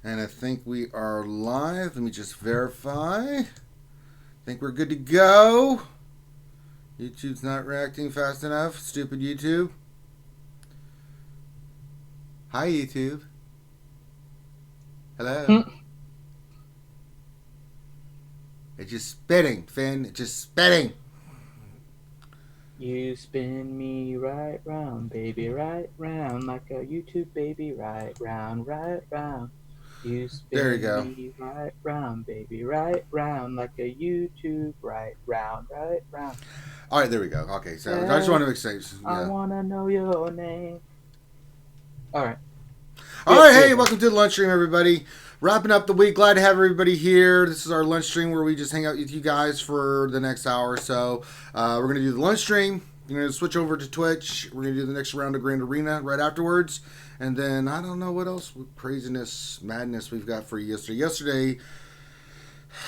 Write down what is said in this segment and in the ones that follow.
And I think we are live. Let me just verify. I think we're good to go. YouTube's not reacting fast enough. Stupid YouTube. Hi, YouTube. Hello. It's just spitting, Finn. It's just spitting. You spin me right round, baby, right round, like a YouTube baby, right round, right round. You There you spin go. me right round, baby, right round, like a YouTube, right round, right round. All right, there we go. Okay, so I just Yes, want to make sure. I Yeah. wanna know your name. All right, All we right, have hey, one. welcome to the lunch stream, everybody. Wrapping up the week. Glad to have everybody here. This is our lunch stream where we just hang out with you guys for the next hour or so. We're going to do the lunch stream. We're going to switch over to Twitch. We're going to do the next round of Grand Arena right afterwards. And then I don't know what else craziness, madness we've got for you yesterday. Yesterday,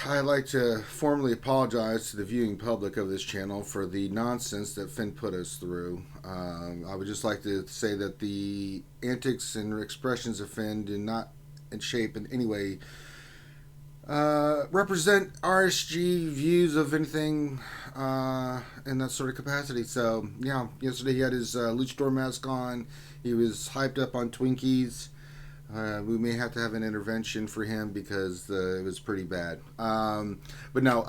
I'd like to formally apologize to the viewing public of this channel for the nonsense that Finn put us through. I would just like to say that the antics and expressions of Finn do not in shape in any way represent RSG views of anything in that sort of capacity. So, yeah, yesterday he had his luchador mask on. He was hyped up on Twinkies. We may have to have an intervention for him because it was pretty bad. But no,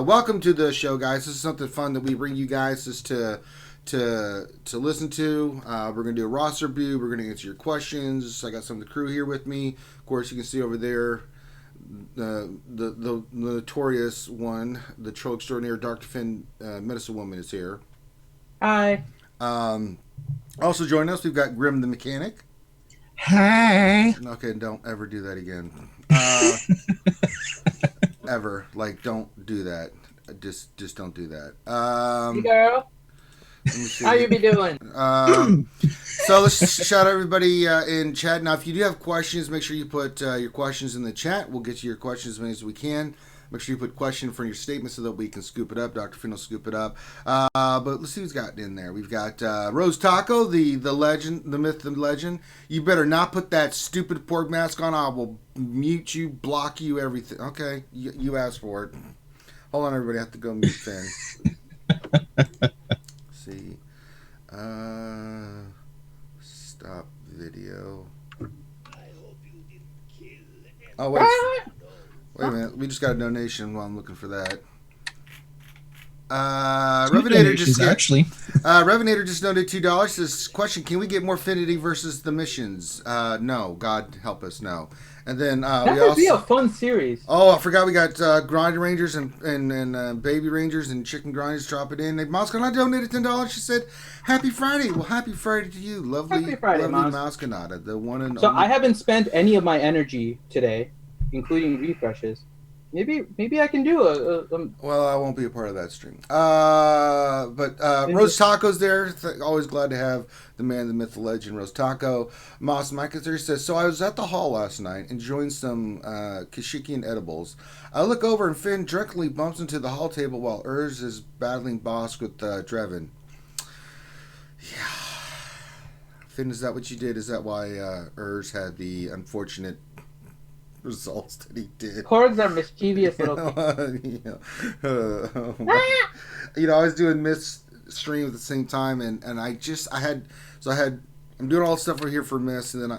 welcome to the show, guys. This is something fun that we bring you guys just to listen to. We're gonna do a roster review. We're gonna answer your questions. I got some of the crew here with me. Of course, you can see over there the notorious one, the troll extraordinaire, Dr. Finn, Medicine Woman is here. Hi. Um, Also joining us, we've got Grim the Mechanic. Hi. Okay, don't ever do that again. Ever. Like, don't do that. Just don't do that. Hey, girl. Let me How see. you be doing? So let's shout out everybody in chat. Now, if you do have questions, make sure you put your questions in the chat. We'll get to your questions as many as we can. Make sure you put question for your statement so that we can scoop it up. Dr. Finn will scoop it up. But let's see who's got in there. We've got Rose Taco, the legend, the myth, the legend. You better not put that stupid pork mask on. I will mute you, block you, everything. Okay, you asked for it. Hold on, everybody. I have to go mute Finn. See. Stop video. Oh, wait. Wait a minute. We just got a donation while I'm looking for that. Revenator just actually. Revenator just donated $2. Says, question: can we get more Finity versus the missions? No. God help us, no. And then That we would be a also. fun series. Oh, I forgot we got Grind Rangers and Baby Rangers and Chicken Grinders dropping in. Moscanata donated $10. She said, "Happy Friday." Well, happy Friday to you, lovely, Happy Friday, lovely Mouse. Moscanata, the one and So only. I haven't spent any of my energy today, including refreshes. Maybe I can do a Well, I won't be a part of that stream. But in Rose the, Taco's there. Always glad to have the man, the myth, the legend, Rose Taco. Moss Mike is there. Says, so I was at the hall last night enjoying some Kashikian edibles. I look over and Finn drunkenly bumps into the hall table while Urs is battling Bosk with Drevin. Yeah. Finn, is that what you did? Is that why Urs had the unfortunate results that he did? Corgs are mischievous little things. I was doing Miss stream at the same time, and I'm doing all the stuff over here for Miss, and then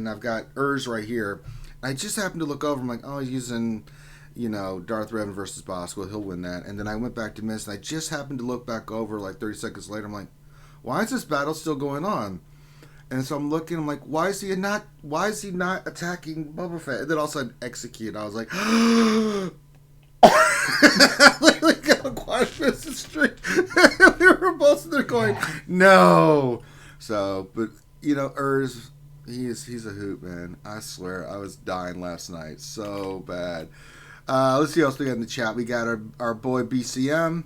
I've got Urs right here. I just happened to look over. I'm like, oh, he's using, Darth Revan versus Bosco. He'll win that. And then I went back to Miss, and I just happened to look back over like 30 seconds later. I'm like, why is this battle still going on? And so I'm looking. I'm like, why is he not attacking Boba Fett? And then all of a sudden, execute. I was like, we got a quad versus streak. We were both there going, no. So, but Urs, he's a hoot, man. I swear, I was dying last night, so bad. Let's see what else we got in the chat. We got our boy BCM,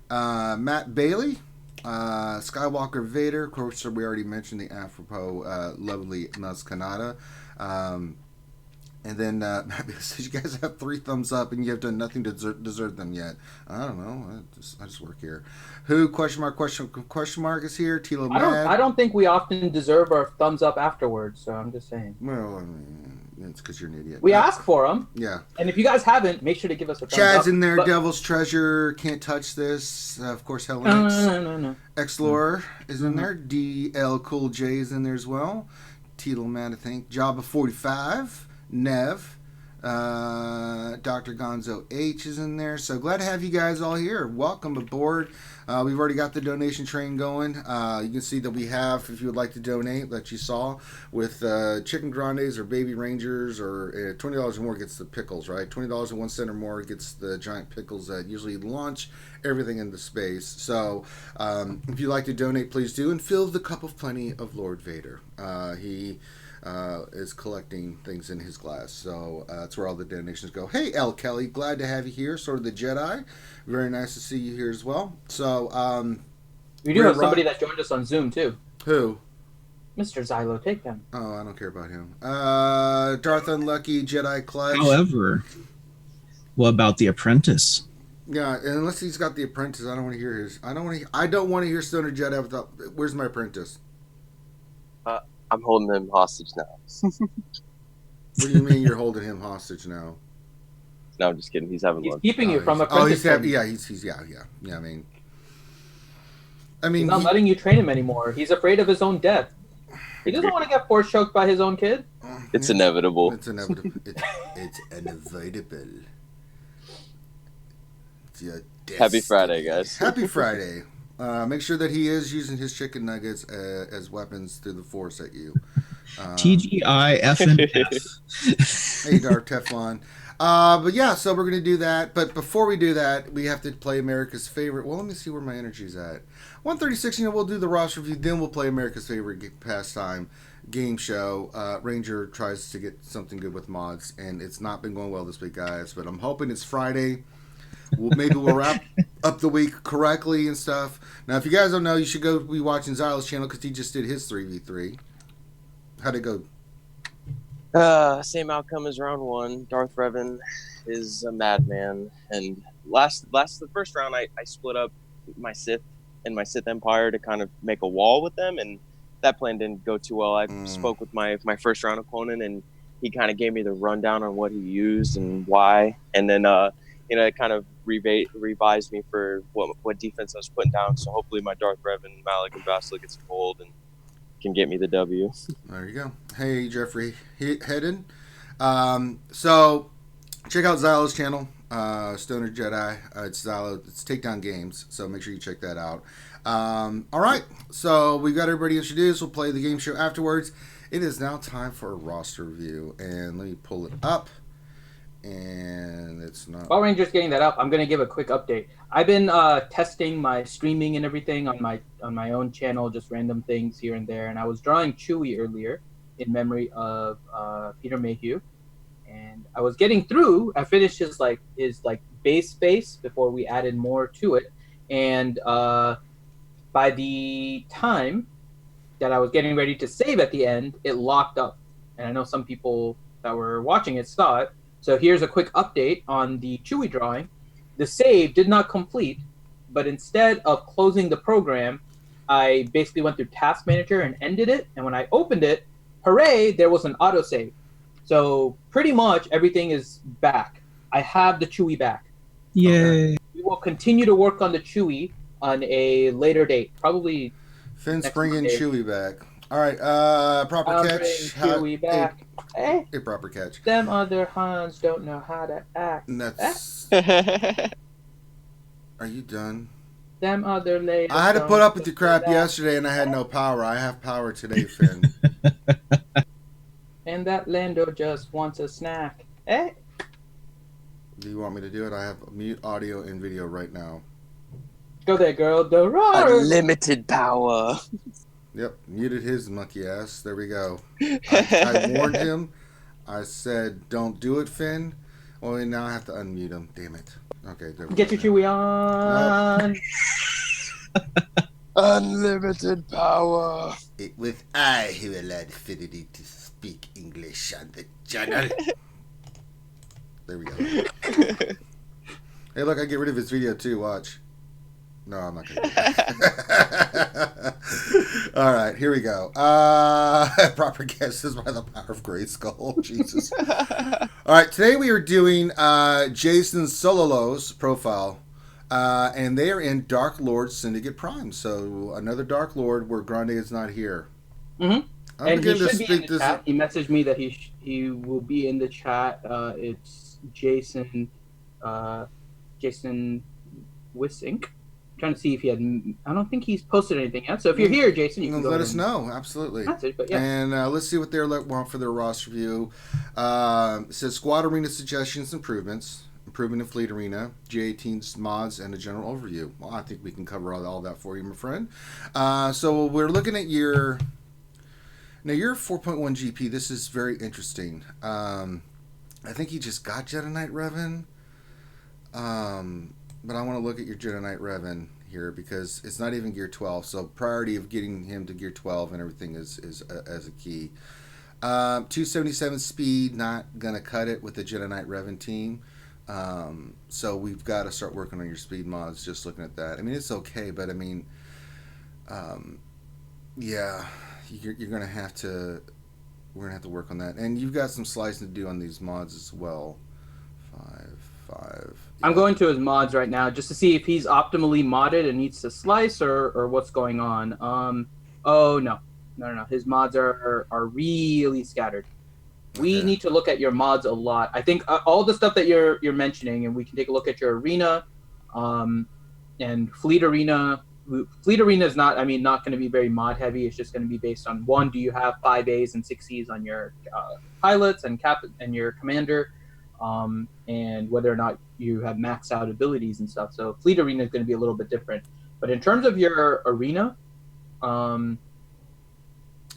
Matt Bailey. Skywalker Vader, of course, we already mentioned the apropos lovely Nuz Kanata. And then Matt says, you guys have 3 thumbs up and you have done nothing to deserve them yet. I don't know. I just work here. Who, question mark is here. Tilo Mad. I don't think we often deserve our thumbs up afterwards, so I'm just saying. Well, I mean, It's because you're an idiot. We asked for them. Yeah. And if you guys haven't, make sure to give us a thumbs Chad's up. in there. But- Devil's Treasure. Can't touch this. Of course, Helen No. Explorer is in there. DL Cool J is in there as well. Titelman, I think. Jabba 45. Nev. Dr. Gonzo H is in there. So glad to have you guys all here. Welcome aboard. We've already got the donation train going. You can see that we have, if you would like to donate, that you saw, with chicken grandes or baby rangers, or $20 or more gets the pickles, right? $20.01 or more gets the giant pickles that usually launch everything into space. So if you'd like to donate, please do, and fill the cup of plenty of Lord Vader. He is collecting things in his glass, so that's where all the donations go. Hey, L. Kelly, glad to have you here. Sort of the Jedi, very nice to see you here as well. So we do have somebody that joined us on Zoom too. Who? Mr. Xylo, take them. Oh, I don't care about him. Darth Unlucky, Jedi Clutch. However, what about The Apprentice? Yeah, unless he's got The Apprentice, I don't want to hear his. I don't want to hear Stoner Jedi without. Where's my apprentice? I'm holding him hostage now. What do you mean you're holding him hostage now? No, I'm just kidding. He's having He's lunch. keeping you from apprentice. apprentice. He's yeah. I mean, He's not letting you train him anymore. He's afraid of his own death. He doesn't want to get force choked by his own kid. It's inevitable. It's inevitable. It's inevitable. It's Happy Friday, guys. Happy Friday. Make sure that he is using his chicken nuggets as weapons through the force at you. TGIF. Hey, Dark Teflon. But yeah, so we're going to do that. But before we do that, we have to play America's favorite. Well, let me see where my energy's at. 136, we'll do the roster review. Then we'll play America's favorite pastime game show. Ranger tries to get something good with mods, and it's not been going well this week, guys. But I'm hoping it's Friday. Maybe we'll wrap up the week correctly and stuff. Now, if you guys don't know, you should go be watching Xylo's channel because he just did his 3v3. How'd it go? Same outcome as round one. Darth Revan is a madman, and the first round I split up my Sith and my Sith Empire to kind of make a wall with them, and that plan didn't go too well. I spoke with my first round opponent, and he kind of gave me the rundown on what he used and why, and then it kind of revised me for what defense I was putting down. So hopefully my Darth Revan, Malik, and Basila gets involved and can get me the W. There you go. Hey, Jeffrey Hedden. So check out Xylo's channel, Stoner Jedi. It's Xylo. It's Takedown Games. So make sure you check that out. All right. So we've got everybody introduced. We'll play the game show afterwards. It is now time for a roster review, and let me pull it up. And it's not. While Ranger's getting that up, I'm going to give a quick update. I've been testing my streaming and everything on my own channel, just random things here and there. And I was drawing Chewie earlier in memory of Peter Mayhew, and I was getting through. I finished his base before we added more to it, and by the time that I was getting ready to save at the end, it locked up. And I know some people that were watching it saw it. So here's a quick update on the Chewie drawing. The save did not complete, but instead of closing the program, I basically went through Task Manager and ended it. And when I opened it, hooray, there was an autosave. So pretty much everything is back. I have the Chewie back. Yay. We will continue to work on the Chewie on a later date, probably. Finn's bringing Chewie back. All right, proper I'll catch. bring Chewie back. A proper catch. Them other Hans don't know how to act. And that's. Are you done? Them other ladies. I had to put up with your crap that. yesterday, and I had no power. I have power today, Finn. And that Lando just wants a snack. Eh? Do you want me to do it? I have mute audio and video right now. Go there, girl. The roar. Unlimited power. Yep, muted his monkey ass. There we go. I warned him. I said, don't do it, Finn. Well, now I have to unmute him. Damn it. Okay, there we Get go. your Chewie on. Unlimited power. It was I who allowed Finity to speak English on the channel. There we go. Hey, look, I get rid of his video too. Watch. No, I'm not going to do that. All right, here we go. Proper guesses by the power of Grayskull. Jesus. All right, today we are doing Jason Sololo's profile. And they are in Dark Lord Syndicate Prime. So another Dark Lord where Grande is not here. Mm-hmm. And he should be in the chat. He messaged me that he will be in the chat. It's Jason Wissink. Trying to see if he had. I don't think he's posted anything yet. So if you're here, Jason, you can let us know. Absolutely. Message, but yeah. And let's see what they want for their roster view. It says Squad Arena suggestions, improvement in Fleet Arena, J18's mods, and a general overview. Well, I think we can cover all that for you, my friend. So we're looking at your 4.1 GP. This is very interesting. I think you just got Jedi Knight Revan. But I want to look at your Jedi Knight Revan here because it's not even Gear 12. So priority of getting him to Gear 12 and everything is as a key. 277 speed, not going to cut it with the Jedi Knight Revan team. So we've got to start working on your speed mods, just looking at that. I mean, it's okay, but I mean, yeah, you're going to have to, we're going to have to work on that. And you've got some slicing to do on these mods as well. 5. Yeah. I'm going to his mods right now just to see if he's optimally modded and needs to slice or what's going on. Oh, no. His mods are really scattered. We need to look at your mods a lot. I think all the stuff that you're mentioning, and we can take a look at your arena, and Fleet Arena. Fleet Arena is not going to be very mod heavy. It's just going to be based on one. Do you have 5 A's and 6 C's on your pilots and and your commander, and whether or not you have maxed out abilities and stuff. So Fleet Arena is going to be a little bit different. But in terms of your arena,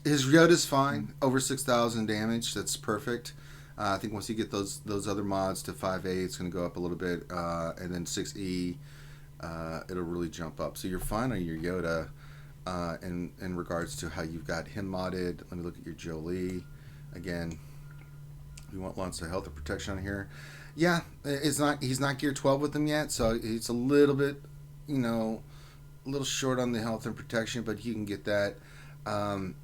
his Yoda's fine, over 6,000 damage. That's perfect. I think once you get those other mods to 5A, it's going to go up a little bit, and then 6E, it'll really jump up. So you're fine on your Yoda in regards to how you've got him modded. Let me look at your Jolie again. We want lots of health and protection on here. Yeah, he's not Gear 12 with them yet, so it's a little bit, a little short on the health and protection, but you can get that.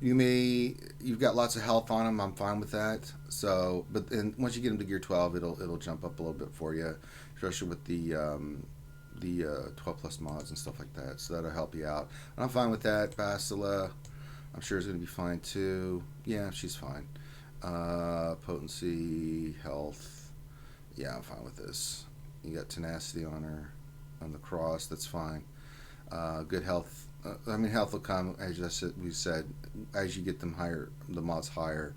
You've got lots of health on him. I'm fine with that. So, but then once you get him to Gear 12, it'll jump up a little bit for you, especially with the 12 plus mods and stuff like that. So that'll help you out. And I'm fine with that. Bastila, I'm sure is going to be fine too. Yeah, she's fine. Potency, health. Yeah, I'm fine with this. You got tenacity on her, on the cross. That's fine. Good health. Health will come as we said as you get them higher, the mods higher.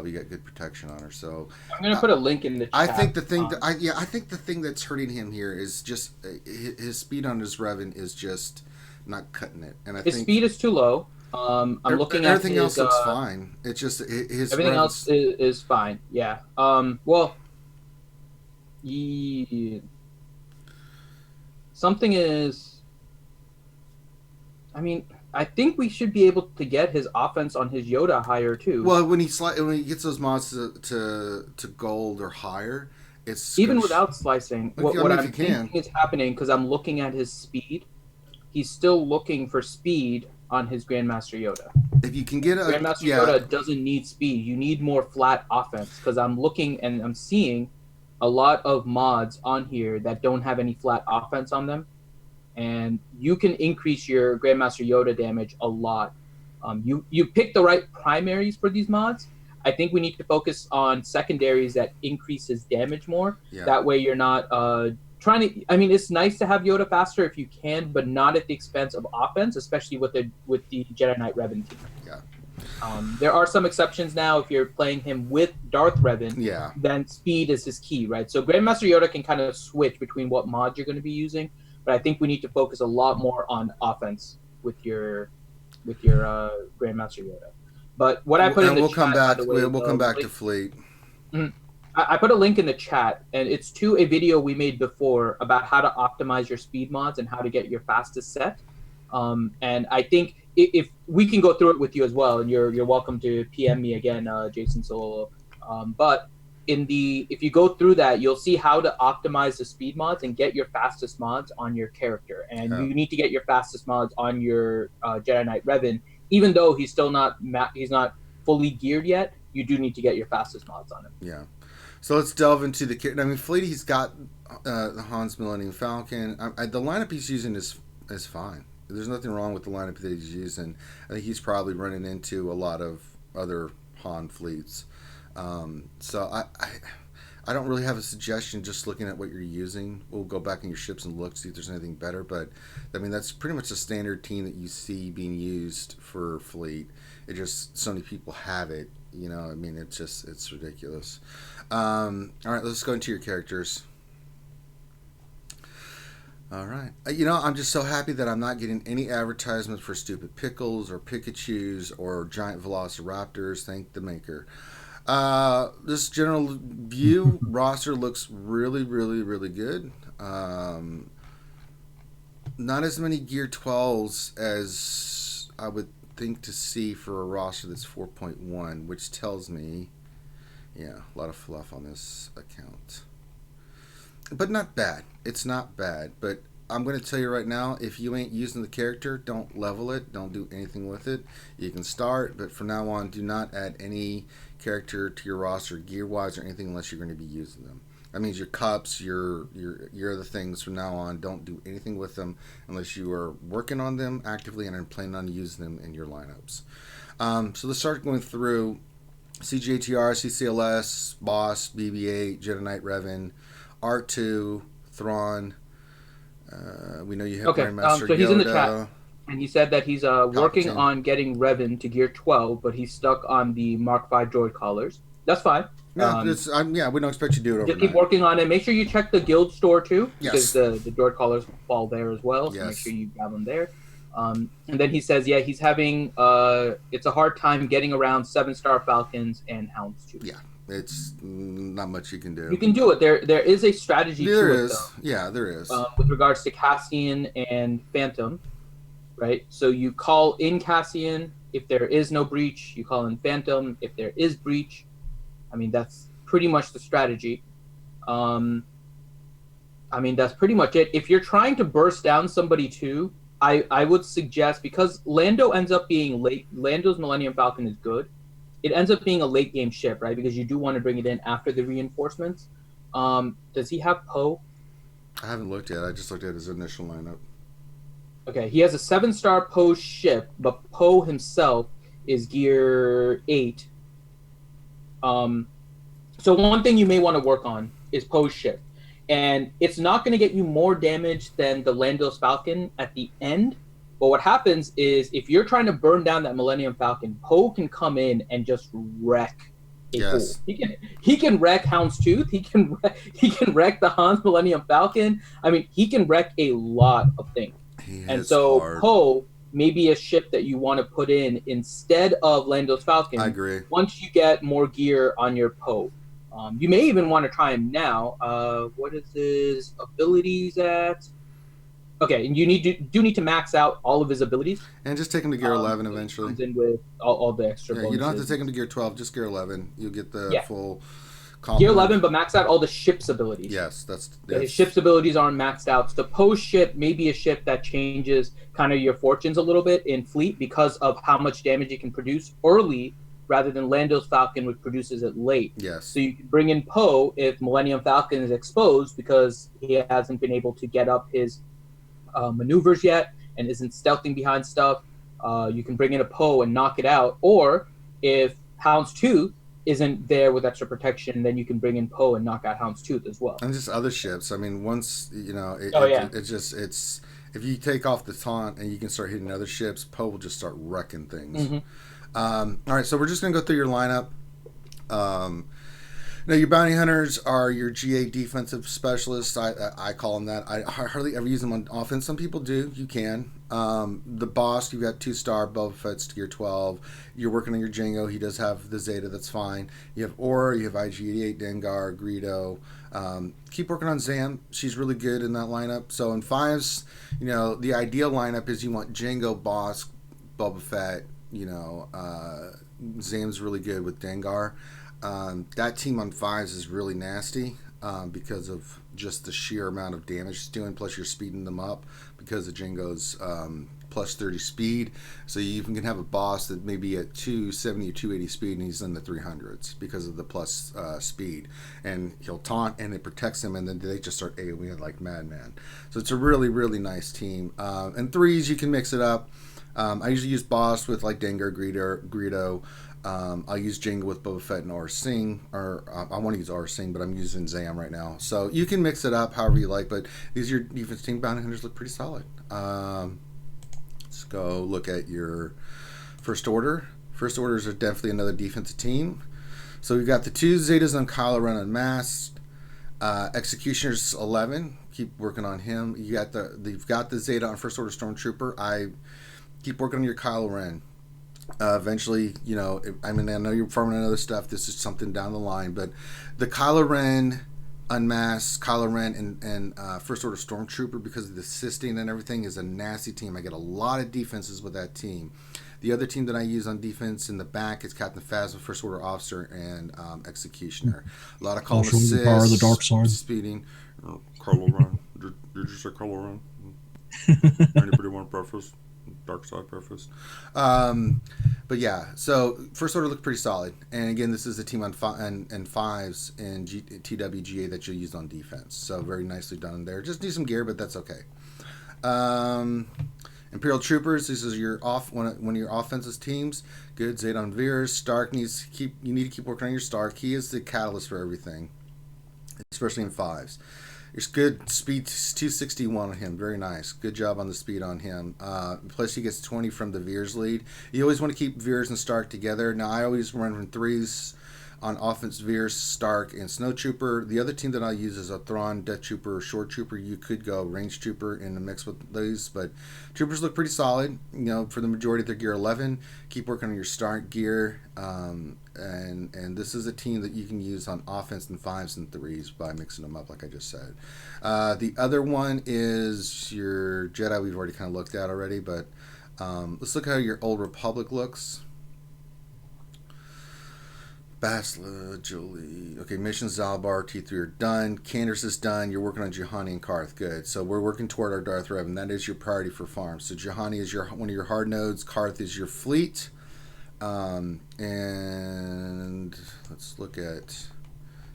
We got good protection on her. So I'm gonna put a link in the chat. I think the thing I think the thing that's hurting him here is just his speed on his Revan is just not cutting it. And his speed is too low. I'm looking at everything else looks fine. It's just his everything else is fine. Yeah. Well. Something is. I think we should be able to get his offense on his Yoda higher too. Well, when he gets those mods to gold or higher, it's even without slicing. What I'm thinking is happening because I'm looking at his speed. He's still looking for speed on his Grandmaster Yoda. If you can get Grandmaster Yoda doesn't need speed. You need more flat offense because I'm looking and I'm seeing a lot of mods on here that don't have any flat offense on them. And you can increase your Grandmaster Yoda damage a lot. You pick the right primaries for these mods. I think we need to focus on secondaries that increases damage more. Yeah. That way you're not trying to... it's nice to have Yoda faster if you can, but not at the expense of offense, especially with the Jedi Knight Revan team. Yeah. There are some exceptions now. If you're playing him with Darth Revan, then speed is his key, right? So Grandmaster Yoda can kind of switch between what mods you're going to be using. But I think we need to focus a lot more on offense with your Grandmaster Yoda. But what I put in the chat, we'll come back to Fleet. I put a link in the chat, and it's to a video we made before about how to optimize your speed mods and how to get your fastest set. And I think if we can go through it with you as well, and you're welcome to PM me again, Jason Solo. But if you go through that, you'll see how to optimize the speed mods and get your fastest mods on your character. And you need to get your fastest mods on your Jedi Knight Revan, even though he's still not he's not fully geared yet. You do need to get your fastest mods on him. Yeah. So let's delve into the character. I mean, Fleet, he's got the Han's Millennium Falcon. The lineup he's using is fine. There's nothing wrong with the lineup that he's using. I think he's probably running into a lot of other Han fleets. So I don't really have a suggestion just looking at what you're using. We'll go back in your ships and look, see if there's anything better. But, I mean, that's pretty much the standard team that you see being used for Fleet. It just, so many people have it. You know, I mean, it's ridiculous. All right, let's go into your characters. All right. You know, I'm just so happy that I'm not getting any advertisements for stupid pickles or Pikachus or giant velociraptors. Thank the maker. This general view roster looks really, really, really good. Not as many Gear 12s as I would think to see for a roster that's 4.1, which tells me, yeah, a lot of fluff on this account. But not bad. It's not bad. But I'm going to tell you right now, if you ain't using the character, don't level it. Don't do anything with it. You can start, but from now on, do not add any character to your roster, gear-wise or anything, unless you're going to be using them. That means your cups, your other things from now on, don't do anything with them unless you are working on them actively and are planning on using them in your lineups. So let's start going through CGATR, CCLS, Boss, BB-8, Jedi Knight Revan, R2, Thrawn. We know you have Grandmaster so he's Yoda. in the chat, and he said that he's working on getting Revan to Gear 12, but he's stuck on the Mark V droid collars. That's fine. Yeah, we don't expect you to do it overnight. Just keep working on it. Make sure you check the guild store too, yes, because the droid collars fall there as well. So yes, make sure you grab them there. And then he says, yeah, he's having it's a hard time getting around 7-star Falcons and Hounds too. Yeah, it's not much you can do. You can do it. There is a strategy to it, though. Yeah, there is. With regards to Cassian and Phantom, right? So you call in Cassian if there is no breach. You call in Phantom if there is breach. I mean, that's pretty much the strategy. I mean, that's pretty much it. If you're trying to burst down somebody too, I would suggest, because Lando ends up being late. Lando's Millennium Falcon is good. It ends up being a late game ship, right? Because you do want to bring it in after the reinforcements. Does he have Poe? I haven't looked yet. I just looked at his initial lineup. Okay, he has a 7-star Poe ship, but Poe himself is Gear 8. So one thing you may want to work on is Poe's ship. And it's not going to get you more damage than the Lando's Falcon at the end. But what happens is, if you're trying to burn down that Millennium Falcon, Poe can come in and just wreck a fool. He can wreck Houndstooth. He can wreck the Han's Millennium Falcon. I mean, he can wreck a lot of things. And so Poe may be a ship that you want to put in instead of Lando's Falcon. I agree. Once you get more gear on your Poe. You may even want to try him now. What is his abilities at? Okay, and you need to max out all of his abilities. And just take him to Gear 11 eventually. Comes in with all the extra bonuses. You don't have to take him to Gear 12, just Gear 11. You'll get the full complement. Gear 11, but max out all the ship's abilities. Yes, his ship's abilities aren't maxed out. So the Poe ship may be a ship that changes kind of your fortunes a little bit in fleet because of how much damage it can produce early, rather than Lando's Falcon, which produces it late. Yes. So you can bring in Poe if Millennium Falcon is exposed because he hasn't been able to get up his maneuvers yet and isn't stealthing behind stuff. You can bring in a Poe and knock it out. Or if Houndstooth isn't there with extra protection, then you can bring in Poe and knock out Houndstooth as well. And just other ships. I mean, once, it's if you take off the taunt and you can start hitting other ships, Poe will just start wrecking things. Mm-hmm. All right, so we're just going to go through your lineup. Now, your bounty hunters are your GA defensive specialists. I call them that. I hardly ever use them on offense. Some people do. You can. The boss, you've got 2-star Boba Fett's Gear 12. You're working on your Jango. He does have the Zeta. That's fine. You have Aura. You have IG-88, Dengar, Greedo. Keep working on Zam. She's really good in that lineup. So in 5s, the ideal lineup is you want Jango, Boss, Boba Fett. Zam's really good with Dengar. That team on fives is really nasty because of just the sheer amount of damage it's doing. Plus, you're speeding them up because of Jingo's plus 30 speed. So you even can have a boss that may be at 270 or 280 speed and he's in the 300s because of the plus speed. And he'll taunt and it protects him, and then they just start AoEing like madman. So it's a really, really nice team. And threes, you can mix it up. I usually use boss with like Dengar, Greedo. I'll use Jingo with Boba Fett and Arsing, or I want to use Arsing, but I'm using Zam right now. So you can mix it up however you like, but these are your defense team. Bounty Hunters look pretty solid. Let's go look at your First Order. First Orders are definitely another defensive team. So we've got the 2 Zetas on Kylo Ren Unmasked. Executioner's 11. Keep working on him. You've got the Zeta on First Order Stormtrooper. I keep working on your Kylo Ren. Eventually, I know you're farming on other stuff. This is something down the line, but the Kylo Ren Unmasked, Kylo Ren, and First Order Stormtrooper, because of the assisting and everything, is a nasty team. I get a lot of defenses with that team. The other team that I use on defense in the back is Captain Phasma, First Order Officer, and Executioner. A lot of column assists, power of the dark side. speeding. Kylo Ren. Did you say Kylo Ren? Anybody want breakfast? Dark side breakfast. But yeah, so First Order looked pretty solid. And again, this is a team on fives in TWGA that you'll use on defense. So very nicely done there. Just need some gear, but that's okay. Imperial Troopers, this is one of your offensive teams. Good. Zedon Veers. Stark you need to keep working on your Stark. He is the catalyst for everything, especially in fives. It's good speed, 261 on him. Very nice. Good job on the speed on him. Plus, he gets 20 from the Veers lead. You always want to keep Veers and Stark together. Now, I always run from threes on offense, Veers, Stark, and Snow Trooper. The other team that I use is a Thrawn, Death Trooper, or Short Trooper. You could go Range Trooper in the mix with these, but Troopers look pretty solid. For the majority of their gear 11. Keep working on your Stark gear. And this is a team that you can use on offense in fives and threes by mixing them up, like I just said. The other one is your Jedi. We've already kind of looked at already, but let's look at how your Old Republic looks. Basla, Jolie. Okay, Mission Zalbar, T3 are done. Candace is done. You're working on Juhani and Karth. Good. So we're working toward our Darth Revan. That is your priority for farms. So Juhani is one of your hard nodes. Karth is your fleet. And let's look at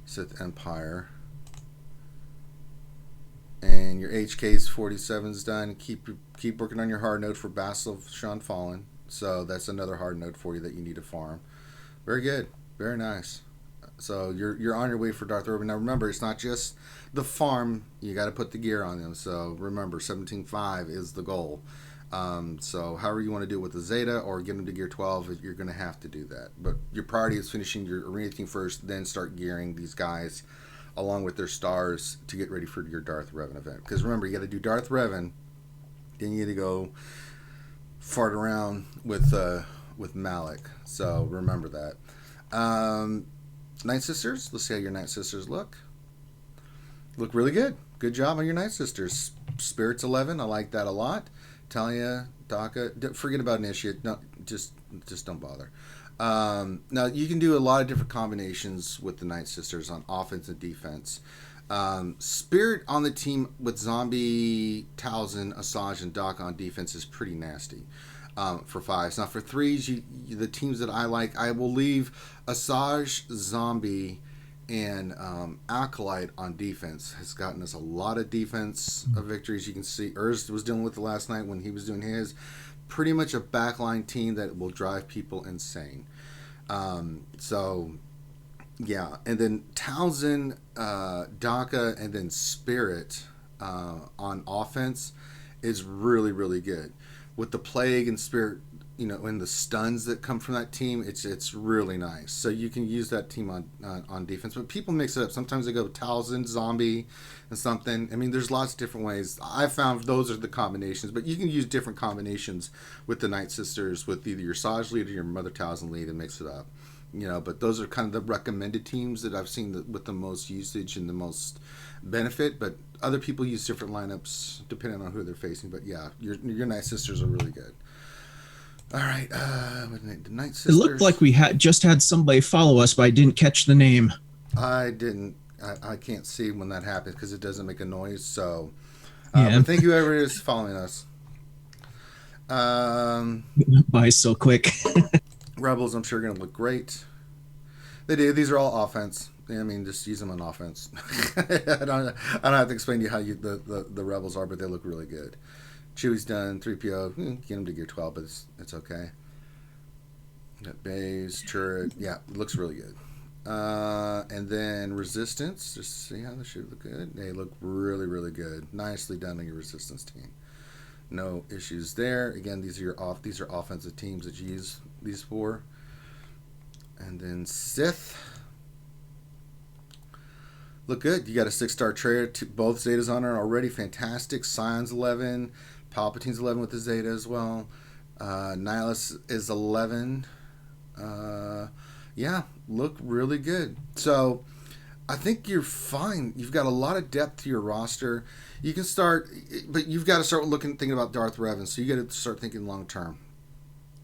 Sith Empire. And your HK's 47's done. Keep working on your hard node for Basil Sean Fallen. So that's another hard node for you that you need to farm. Very good. Very nice. So you're on your way for Darth Revan. Now remember, it's not just the farm. You got to put the gear on them. So remember, 17.5 is the goal. So however you want to do it with the Zeta or get them to gear 12, you're going to have to do that. But your priority is finishing your arena team first, then start gearing these guys along with their stars to get ready for your Darth Revan event. Because remember, you got to do Darth Revan, then you got to go fart around with Malik. So remember that. Night Sisters. Let's see how your Night Sisters look. Look really good. Good job on your Night Sisters. Spirits 11. I like that a lot. Talia, Daka. Forget about Initiate. No, just don't bother. Now you can do a lot of different combinations with the Night Sisters on offense and defense. Spirit on the team with Zombie, Talzin, Asajj, and Daka on defense is pretty nasty. For fives. Now for threes, the teams that I like, I will leave Asajj, Zombie, and Acolyte on defense. Has gotten us a lot of defense victories. You can see Urs was dealing with it last night when he was doing his. Pretty much a backline team that will drive people insane. So yeah, and then Townsend, Daka, and then Spirit on offense is really, really good. With the Plague and Spirit, and the stuns that come from that team, it's really nice. So you can use that team on defense. But people mix it up. Sometimes they go Talzin, Zombie, and something. I mean, there's lots of different ways. I found those are the combinations. But you can use different combinations with the Night Sisters, with either your Saj lead or your Mother Talzin lead, and mix it up. But those are kind of the recommended teams that I've seen with the most usage and the most benefit. But other people use different lineups depending on who they're facing. But yeah, your Night Sisters are really good. All right. The Night It Sisters. looked like we just had somebody follow us, but I didn't catch the name. I didn't. I can't see when that happens because it doesn't make a noise. So, Yeah. but thank you, whoever is following us. By so quick. Rebels, I'm sure, are going to look great. They do. These are all offense. I mean, just use them on offense. I don't have to explain to you how the Rebels are, but they look really good. Chewie's done. 3PO, get him to gear 12, but it's okay. Got Baze, turret. Yeah, it looks really good. And then Resistance. Just see how they should look good. They look really, really good. Nicely done on your Resistance team. No issues there. Again, these are offensive teams that you use these for. And then Sith. Look good. You got a 6-star trader. Both Zetas on her already. Fantastic. Scion's 11. Palpatine's 11 with the Zeta as well. Nihilus is 11. Yeah, look really good. So I think you're fine. You've got a lot of depth to your roster. You can start, but you've got to start thinking about Darth Revan. So you got to start thinking long term.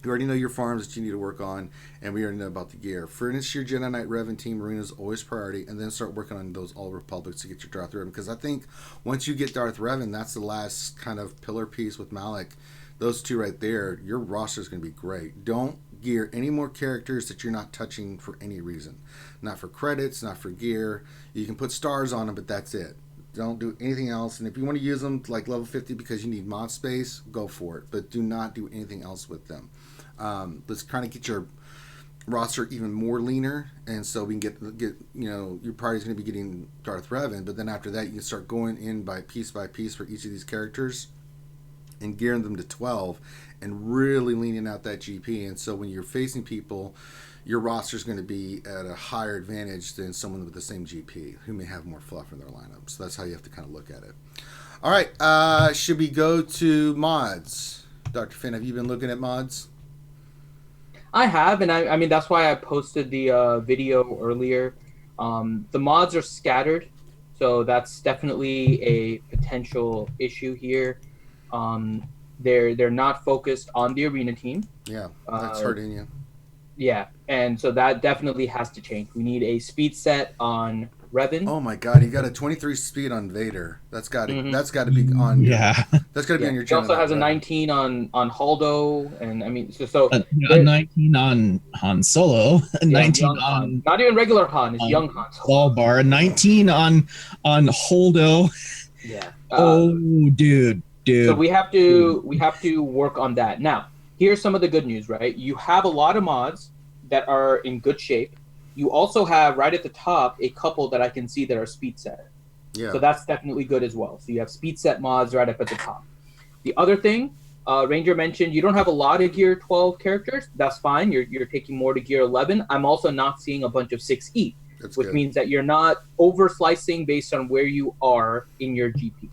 You already know your farms that you need to work on, and we already know about the gear. Furnish your Jedi Knight Revan team. Marina is always priority, and then start working on those All Republics to get your Darth Revan. Because I think once you get Darth Revan, that's the last kind of pillar piece with Malik. Those two right there, your roster is going to be great. Don't gear any more characters that you're not touching for any reason. Not for credits, not for gear. You can put stars on them, but that's it. Don't do anything else. And if you want to use them like level 50 because you need mod space, go for it. But do not do anything else with them. Let's kind of get your roster even more leaner, and so we can get your party's going to be getting Darth Revan, but then after that you can start going in by piece for each of these characters and gearing them to 12 and really leaning out that GP. And so when you're facing people, your roster is going to be at a higher advantage than someone with the same GP who may have more fluff in their lineup. So that's how you have to kind of look at it. All right, should we go to mods? Dr. Finn, have you been looking at mods? I have, and I mean that's why I posted the video earlier. The mods are scattered, so that's definitely a potential issue here. They're not focused on the arena team. Yeah, that's hurting you. Yeah, and so that definitely has to change. We need a speed set on Revan. Oh my God, you got a 23 speed on Vader. That's got to be on. Yeah, that's got to be on your. He also has a 19 on Holdo, and I mean so a 19 on Han Solo, a 19 on Han. Not even regular Han, it's young Han. Bar, 19 on Holdo. Yeah. Dude. So we have to work on that. Now, here's some of the good news, right? You have a lot of mods that are in good shape. You also have right at the top a couple that I can see that are speed set. Yeah. So that's definitely good as well. So you have speed set mods right up at the top. The other thing, Ranger mentioned you don't have a lot of Gear 12 characters. That's fine. You're taking more to Gear 11. I'm also not seeing a bunch of 6E, which means that you're not over slicing based on where you are in your GP.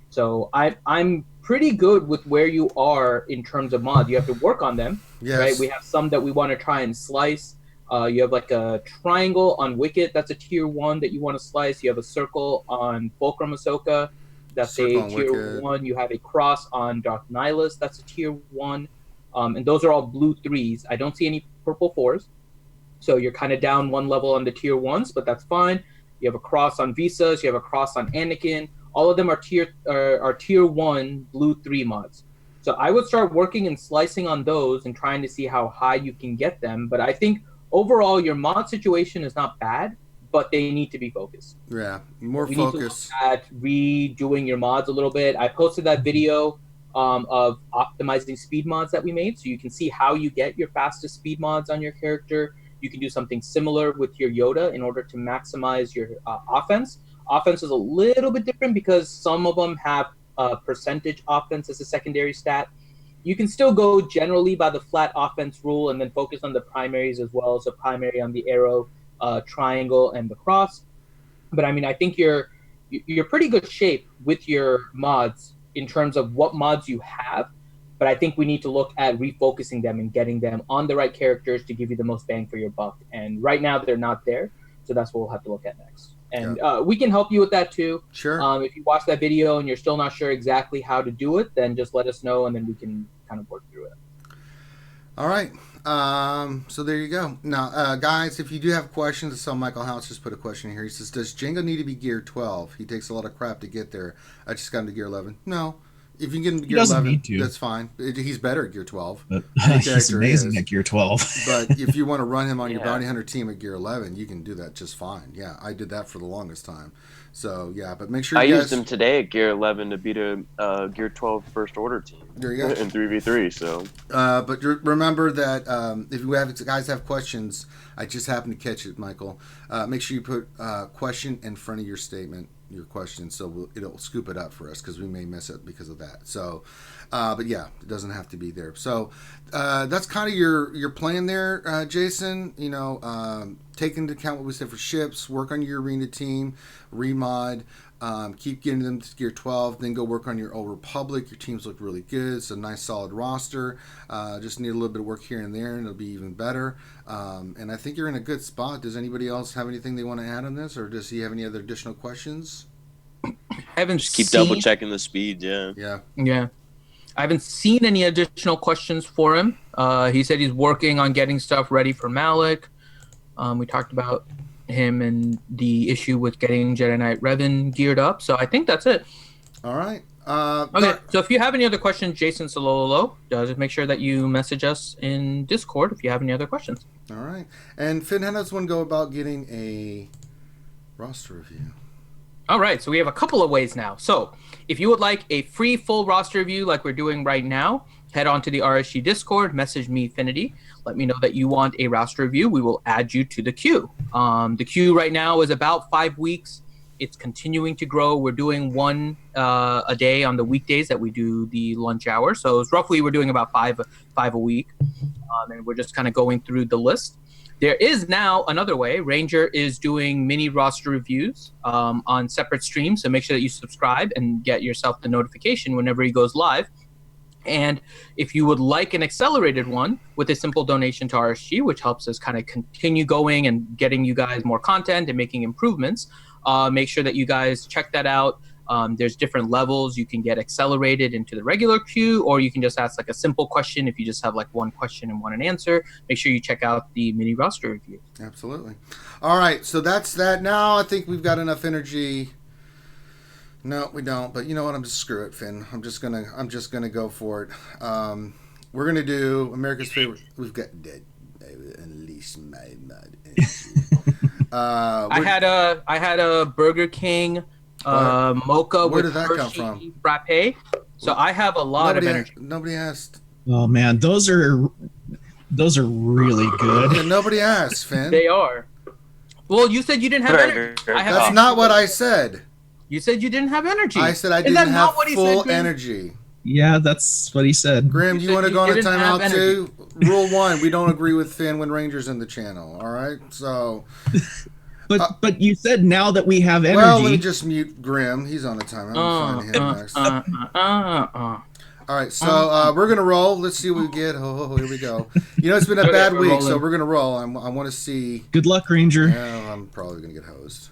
So I'm pretty good with where you are in terms of mods. You have to work on them, right? We have some that we want to try and slice. You have like a triangle on Wicket. That's a tier 1 that you want to slice. You have a circle on Fulcrum Ahsoka. That's a tier 1. You have a cross on Darth Nihilus. That's a tier 1. And those are all blue 3s. I don't see any purple 4s. So you're kind of down one level on the tier 1s, but that's fine. You have a cross on Visas. You have a cross on Anakin. All of them are tier 1 blue 3 mods. So I would start working and slicing on those and trying to see how high you can get them. But I think overall your mod situation is not bad, but they need to be focused. Yeah, more focus. We need to look at redoing your mods a little bit. I posted that video of optimizing speed mods that we made, so you can see how you get your fastest speed mods on your character. You can do something similar with your Yoda in order to maximize your offense. Offense is a little bit different because some of them have percentage offense as a secondary stat. You can still go generally by the flat offense rule and then focus on the primaries as well. So primary on the arrow, triangle, and the cross. But I mean, I think you're pretty good shape with your mods in terms of what mods you have. But I think we need to look at refocusing them and getting them on the right characters to give you the most bang for your buck. And right now they're not there. So that's what we'll have to look at next. And we can help you with that too. Sure. If you watch that video and you're still not sure exactly how to do it, then just let us know and then we can kind of work through it. All right. So there you go. Now, guys, if you do have questions, I saw Michael House just put a question here. He says, "Does Django need to be gear 12? He takes a lot of crap to get there. I just got him to gear 11." No. If you can get him to gear 11, that's fine. He's better at gear 12. But he's amazing at gear 12. But if you want to run him on your bounty hunter team at gear 11, you can do that just fine. Yeah, I did that for the longest time. So, yeah, but make sure I used him today at gear 11 to beat a gear 12 first order team. There you go. In 3v3, so. But remember that if you guys have questions, I just happened to catch it, Michael. Make sure you put question in front of your statement, your question, so it'll scoop it up for us because we may miss it because of that. So, but yeah, it doesn't have to be there. So that's kind of your plan there, Jason. You know, take into account what we said for ships, work on your arena team, remod. Keep getting them to gear 12, then go work on your Old Republic. Your teams look really good. It's a nice solid roster. Just need a little bit of work here and there, and it'll be even better. And I think you're in a good spot. Does anybody else have anything they want to add on this, or does he have any other additional questions? I haven't just keep double checking the speed. Yeah. I haven't seen any additional questions for him. He said he's working on getting stuff ready for Malik. We talked about him and the issue with getting Jedi Knight Revan geared up. So I think that's it. All right. Okay. So if you have any other questions, Jason Sololo, just make sure that you message us in Discord if you have any other questions. All right. And Finn, how does one go about getting a roster review? All right. So we have a couple of ways now. So if you would like a free full roster review like we're doing right now, head on to the RSG Discord, message me, Finity. Let me know that you want a roster review. We will add you to the queue. The queue right now is about 5 weeks. It's continuing to grow. We're doing one a day on the weekdays that we do the lunch hour. So it's roughly we're doing about five a week. And we're just kind of going through the list. There is now another way. Ranger is doing mini roster reviews on separate streams. So make sure that you subscribe and get yourself the notification whenever he goes live. And if you would like an accelerated one with a simple donation to RSG, which helps us kind of continue going and getting you guys more content and making improvements, make sure that you guys check that out. There's different levels. You can get accelerated into the regular queue, or you can just ask like a simple question if you just have like one question and want an answer. Make sure you check out the mini roster review. Absolutely. All right, so that's that. Now I think we've got enough energy. No, we don't. But you know what? I'm just screw it, Finn. I'm just gonna go for it. We're gonna do America's favorite. We've got dead. Unleash my mud. I had a Burger King mocha Where with did that come Hershey from? frappe. So I have a lot of energy. Nobody asked. Oh man, those are really good. Yeah, nobody asked, Finn. They are. Well, you said you didn't have energy. That's not what I said. You said you didn't have energy. I said I didn't have full energy. Yeah, that's what he said. Grim, you want to go on a timeout too? Rule 1, we don't agree with Finn when Ranger's in the channel. All right, so. But you said now that we have energy. Well, let me just mute Grim. He's on the timeout. I'll find him next. All right, so we're gonna roll. Let's see what we get. Oh, here we go. You know, it's been a bad week, rolling. So we're gonna roll. I want to see. Good luck, Ranger. Yeah, I'm probably gonna get hosed.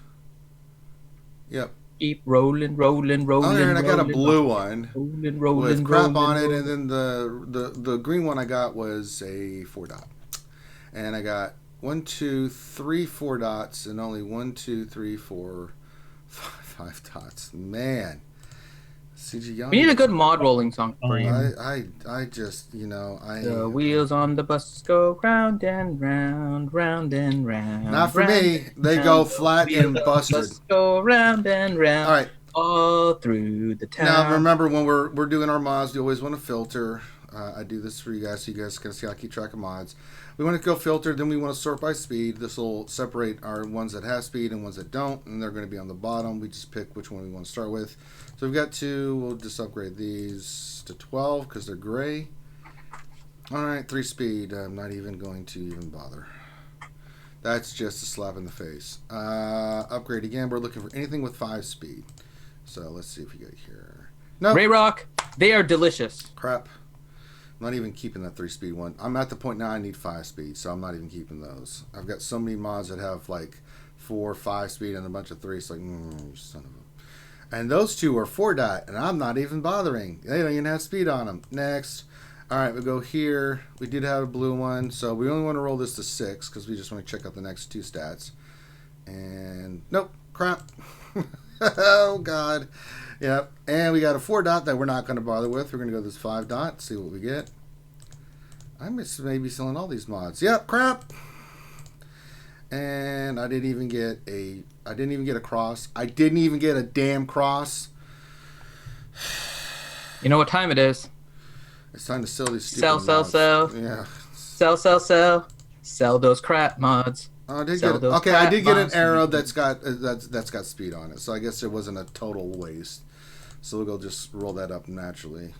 Yep. Keep rolling. Oh, there, and I got a blue one rolling, with crap on it, and then the green one I got was a 4-dot, and I got 1, 2, 3, 4 dots, and only 1, 2, 3, 4, 5 dots. Man, CG. We need a good mod rolling song for you. I just, you know, the wheels on the bus go round and round, round and round. Not for me. They go flat and busted. Bus go round and round. All right. All through the town. Now remember, when we're doing our mods, you always want to filter. I do this for you guys, so you guys can see how I keep track of mods. We want to go filter, then we want to sort by speed. This will separate our ones that have speed and ones that don't, and they're going to be on the bottom. We just pick which one we want to start with. So we've got 2. We'll just upgrade these to 12 because they're gray. All right, 3 speed. I'm not even going to even bother. That's just a slap in the face. Upgrade again. We're looking for anything with 5 speed. So let's see if we get here. No. Ray Rock, they are delicious. Crap. I'm not even keeping that 3 speed one. I'm at the point now I need 5 speed, so I'm not even keeping those. I've got so many mods that have like 4, 5 speed and a bunch of 3. It's like, son of a. And those 2 are 4-dot, and I'm not even bothering. They don't even have speed on them. Next. All right, we go here. We did have a blue one, so we only want to roll this to 6 because we just want to check out the next 2 stats. And nope, crap. Oh God. Yep. And we got a 4 dot that we're not going to bother with. We're going to go this 5 dot, see what we get. I miss maybe selling all these mods. Yep, crap. And I didn't even get a cross. I didn't even get a damn cross. You know what time it is? It's time to sell these stupid Sell. Yeah. Sell those crap mods. Oh, I did Sell get those okay. I crap did get an mods. arrow that's got speed on it, so I guess it wasn't a total waste. So we'll go just roll that up naturally.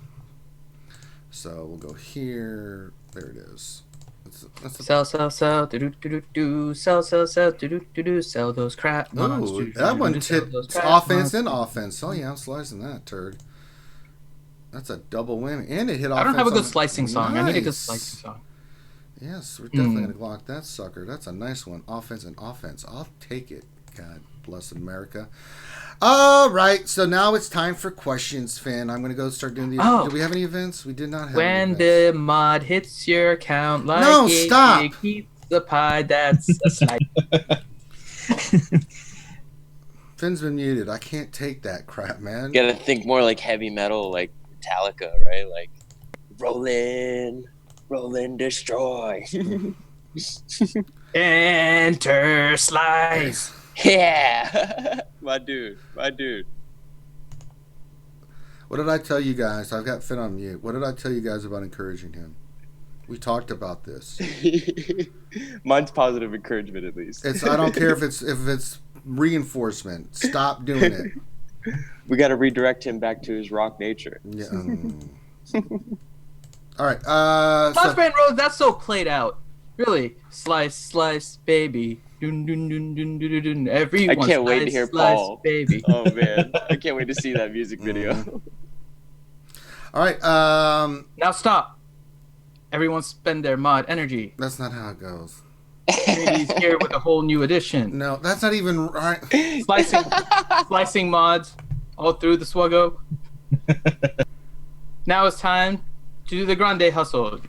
So we'll go here. There it is. Sell, do-do-do-do-do, sell, do-do-do-do, sell those crap mods. Ooh, that one hit offense and offense. Oh yeah, I'm slicing that turd. That's a double whammy, and it hit offense. I don't have a good on slicing song. I need a good Nice. slicing song. Yes, we're definitely going to Glock that sucker. That's a nice one. Offense and offense. I'll take it. God bless America. All right, so now it's time for questions, Finn. I'm going to go start doing the... Oh. Do we have any events? We did not have When any events. the mod hits your account like No, a stop. pig eats the pie, that's a slice. Finn's been muted. I can't take that crap, man. You gotta think more like heavy metal, like Metallica, right? Like roll in, destroy. Enter slice. Yeah, my dude. What did I tell you guys? I've got Finn on mute. What did I tell you guys about encouraging him? We talked about this. Mine's positive encouragement, at least. I don't care if it's reinforcement. Stop doing it. We got to redirect him back to his rock nature. Yeah. All right. Flashbang Rose, that's so played out. Really. Slice, baby. Dun, dun, dun, dun, dun, dun, dun. Everyone I can't wait to hear slice, Paul. Baby. Oh man, I can't wait to see that music video. All right. Now stop. Everyone spend their mod energy. That's not how it goes. He's here with a whole new edition. No, that's not even right. Slicing mods all through the Swuggo. Now it's time to do the grande hustle.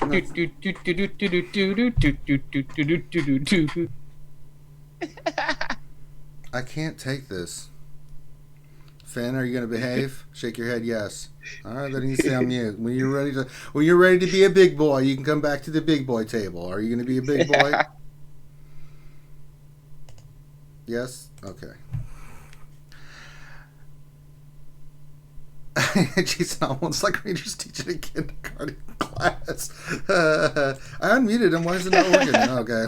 I can't take this. Finn, are you going to behave? Shake your head, yes. All right, then you stay on mute. When you're ready to be a big boy, you can come back to the big boy table. Are you going to be a big boy? Yes? Okay. Jeez, almost like Rangers teaching a kindergarten class. I unmuted him. Why is it not working? Okay.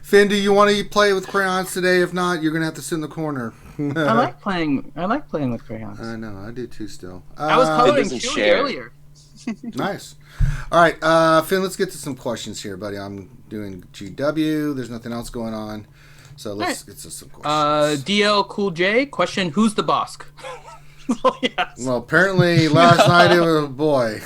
Finn, do you want to play with crayons today? If not, you're gonna have to sit in the corner. I like playing with crayons. I know, I do too. Still, I was coloring doesn't Chewy share. earlier. Nice. All right, Finn, let's get to some questions here, buddy. I'm doing GW. There's nothing else going on, so let's get to some questions. DL Cool J question: who's the boss? Oh, yes. Well, apparently last night it was a boy.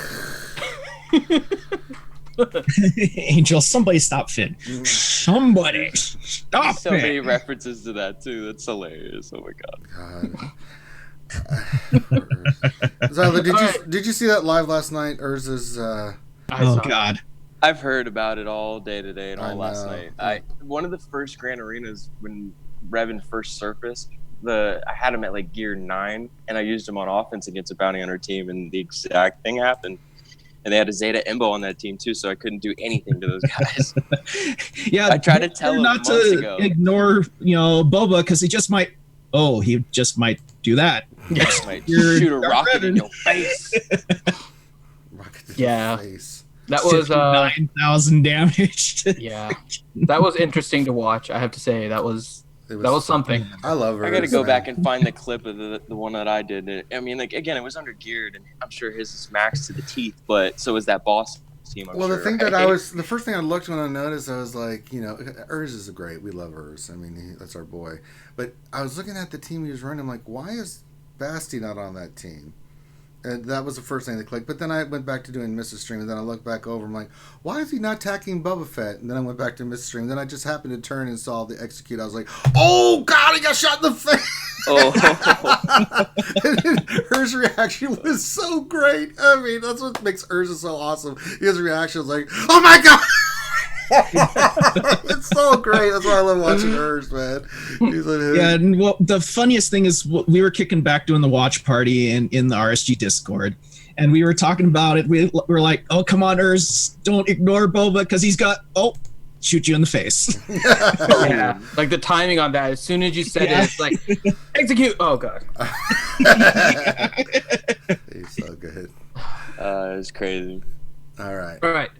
Angel, somebody stop Finn. Somebody stop So Finn. many references to that too. That's hilarious. Oh my god. Zyla, did you see that live last night? Urza's Oh saw God. I've heard about it all day today and all last know. night. One of the first Grand Arenas when Revan first surfaced, I had him at like gear 9 and I used him on offense against a bounty hunter team and the exact thing happened. And they had a Zeta Imbo on that team too, so I couldn't do anything to those guys. Yeah, I tried to tell him not months to ago. ignore, Boba, because he just might do that. Just might You're shoot a Darth rocket in Revan. your face. rocket to Yeah. the face. That was 9,000 damage. yeah. That was interesting to watch. I have to say that was something. I love her. I got to go back and find the clip of the one that I did. I mean, like again, it was under geared, and I'm sure his is maxed to the teeth, but so is that boss team. I'm Well, sure, the thing right? that the first thing I looked when I noticed, I was like, Urs is great. We love Urs. I mean, that's our boy. But I was looking at the team he was running. I'm like, why is Basti not on that team? And that was the first thing that clicked. But then I went back to doing Mrs. Stream, and then I looked back over. I'm like, why is he not attacking Boba Fett? And then I went back to Mrs. Stream. Then I just happened to turn and saw the execute. I was like, oh God, he got shot in the face. Oh. And Ur's reaction was so great. I mean, that's what makes Urza so awesome. His reaction was like, oh my God. It's so great. That's why I love watching Urs, man. He's like, hey. Yeah, and well, the funniest thing is we were kicking back doing the watch party in the RSG Discord, and we were talking about it. We were like, "Oh, come on, Urs, don't ignore Boba because he's got shoot you in the face." Yeah, like the timing on that. As soon as you said it, it's like execute. Oh God. He's so good. It's crazy. All right. All right.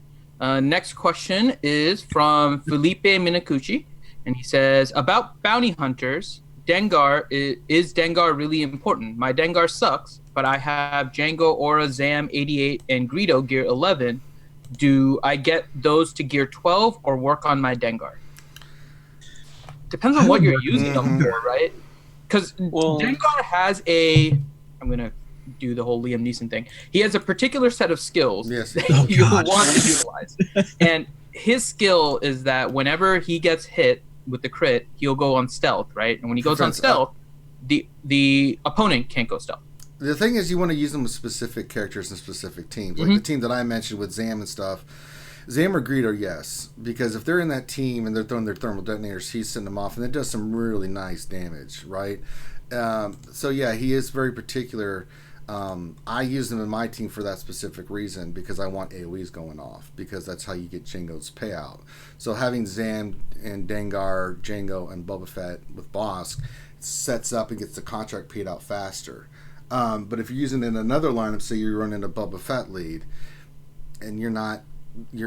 Next question is from Felipe Minacucci, and he says, about bounty hunters, Dengar, is Dengar really important? My Dengar sucks, but I have Django, Aura, Zam, 88, and Greedo gear 11. Do I get those to gear 12 or work on my Dengar? Depends on what you're using them for, right? Because Dengar has I'm going to do the whole Liam Neeson thing. He has a particular set of skills that you want to utilize. And his skill is that whenever he gets hit with the crit, he'll go on stealth, right? And when he goes on stealth, the opponent can't go stealth. The thing is, you want to use them with specific characters and specific teams. Like the team that I mentioned with Zam and stuff. Zam or Greedo, yes. Because if they're in that team and they're throwing their thermal detonators, he's sending them off, and it does some really nice damage, right? So, yeah, he is very particular. I use them in my team for that specific reason because I want AoEs going off because that's how you get Jango's payout. So having Zam and Dengar, Jango, and Boba Fett with Bosk sets up and gets the contract paid out faster. But if you're using it in another lineup, say you're running a Boba Fett lead and you're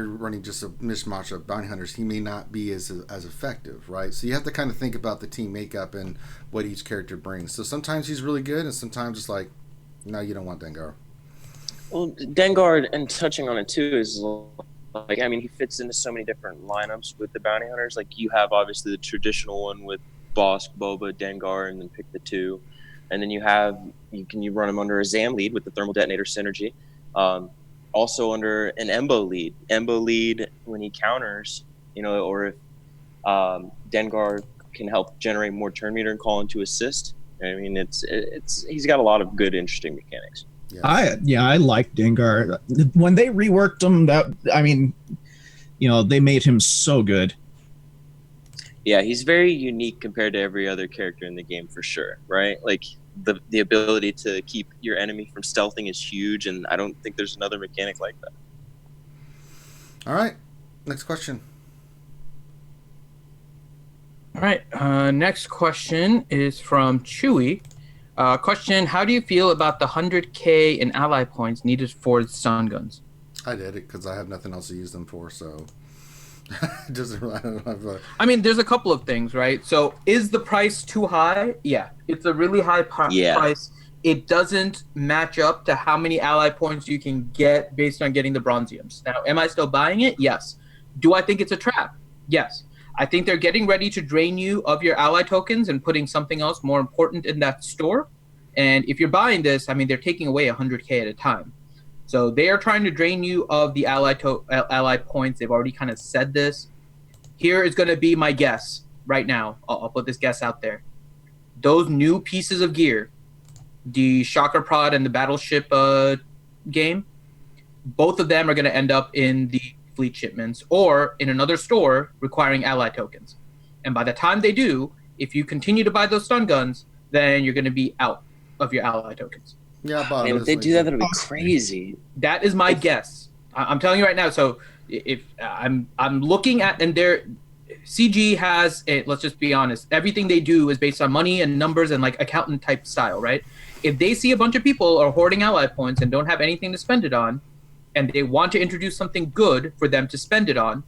running just a mishmash of bounty hunters, he may not be as effective, right? So you have to kind of think about the team makeup and what each character brings. So sometimes he's really good and sometimes it's like, no, you don't want Dengar. Well, Dengar, and touching on it too, is like, I mean, he fits into so many different lineups with the bounty hunters. Like, you have obviously the traditional one with Bosk, Boba, Dengar, and then pick the two. And then you run him under a Zam lead with the thermal detonator synergy. Also under an Embo lead. Embo lead, when he counters, or if Dengar can help generate more turn meter and call into assist. I mean, he's got a lot of good, interesting mechanics. Yeah. I like Dengar. When they reworked him, they made him so good. Yeah, he's very unique compared to every other character in the game for sure, right? Like the ability to keep your enemy from stealthing is huge, and I don't think there's another mechanic like that. All right, next question. All right. Next question is from Chewy. Question: how do you feel about the 100K in ally points needed for stun guns? I did it because I have nothing else to use them for, so I mean, there's a couple of things, right? So, is the price too high? Yeah, it's a really high price. It doesn't match up to how many ally points you can get based on getting the bronziums. Now, am I still buying it? Yes. Do I think it's a trap? Yes. I think they're getting ready to drain you of your ally tokens and putting something else more important in that store. And if you're buying this, I mean, they're taking away 100K at a time. So they are trying to drain you of the ally points. They've already kind of said this. Here is going to be my guess right now. I'll put this guess out there. Those new pieces of gear, the Shocker Prod and the Battleship game, both of them are going to end up in the fleet shipments or in another store requiring ally tokens. And by the time they do, if you continue to buy those stun guns, then you're going to be out of your ally tokens. Yeah, if they do that, that'll be crazy. That is my guess. I'm telling you right now. So if I'm looking at, and CG has let's just be honest, everything they do is based on money and numbers and like accountant type style, right? If they see a bunch of people are hoarding ally points and don't have anything to spend it on, and they want to introduce something good for them to spend it on,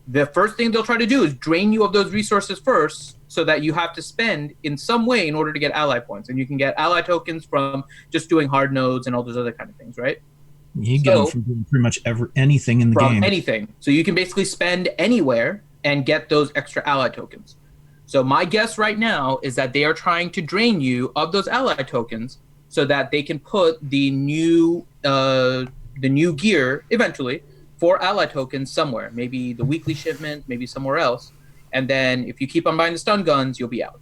the first thing they'll try to do is drain you of those resources first so that you have to spend in some way in order to get ally points. And you can get ally tokens from just doing hard nodes and all those other kind of things, right? You can get them from doing pretty much anything in the game. Anything. So you can basically spend anywhere and get those extra ally tokens. So my guess right now is that they are trying to drain you of those ally tokens so that they can put the new gear eventually for ally tokens somewhere, maybe the weekly shipment, maybe somewhere else. And then if you keep on buying the stun guns, you'll be out.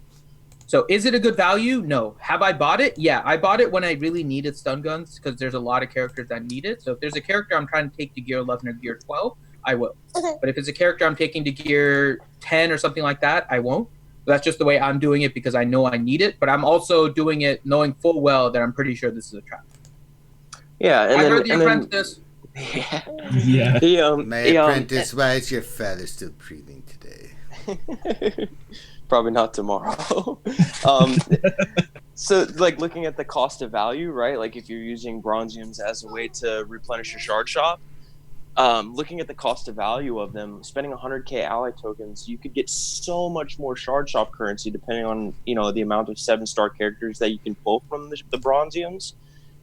So is it a good value? No. Have I bought it? Yeah, I bought it when I really needed stun guns because there's a lot of characters that need it. So if there's a character I'm trying to take to gear 11 or gear 12, I will. Okay. But if it's a character I'm taking to gear 10 or something like that, I won't. That's just the way I'm doing it because I know I need it. But I'm also doing it knowing full well that I'm pretty sure this is a trap. Yeah, and I then, heard the and then apprentice. Yeah. My apprentice, why is your father still breathing today? Probably not tomorrow. So, like, looking at the cost of value, right? Like, if you're using bronziums as a way to replenish your shard shop, looking at the cost of value of them, spending 100k ally tokens, you could get so much more shard shop currency depending on, you know, the amount of 7-star characters that you can pull from the bronziums.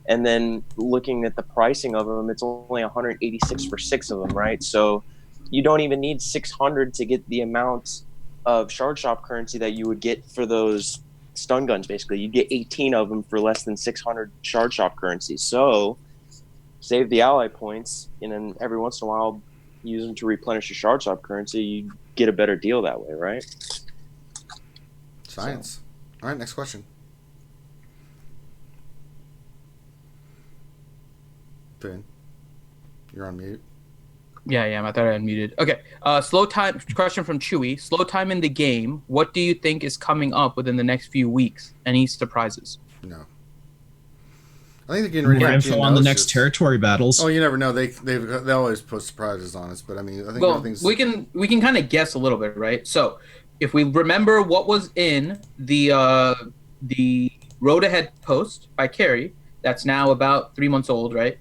And then looking at the pricing of them, it's only 186 for 6 of them, right? So you don't even need 600 to get the amount of shard shop currency that you would get for those stun guns. Basically, you get 18 of them for less than 600 shard shop currency. So save the ally points, and then every once in a while use them to replenish your shard shop currency. You get a better deal that way, right? Science. All right, next question. Finn, you're on mute. Yeah, I am. I thought I unmuted. Okay. Slow time question from Chewy. Slow time in the game. What do you think is coming up within the next few weeks? Any surprises? No. I think they're getting ready More for info on the next Geonosis. territory battles. Oh, you never know. They always put surprises on us, but I mean, I think Well, everything's. we can kind of guess a little bit, right? So, if we remember what was in the Road Ahead post by Carrie, that's now about 3 months old, right?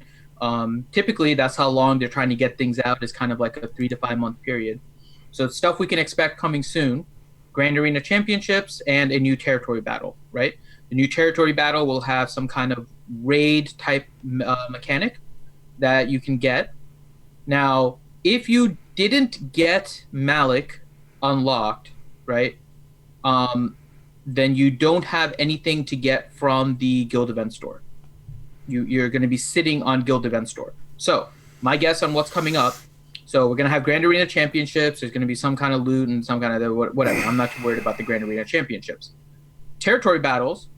Typically, that's how long they're trying to get things out, is kind of like a 3 to 5 month period. So, stuff we can expect coming soon: Grand Arena Championships and a new territory battle, right? The new territory battle will have some kind of raid type mechanic that you can get. Now, if you didn't get Malik unlocked, right, then you don't have anything to get from the Guild Event Store. You're going to be sitting on Guild Event Store. So my guess on what's coming up, so we're going to have Grand Arena Championships. There's going to be some kind of loot and some kind of whatever. I'm not too worried about the Grand Arena Championships. Territory battles,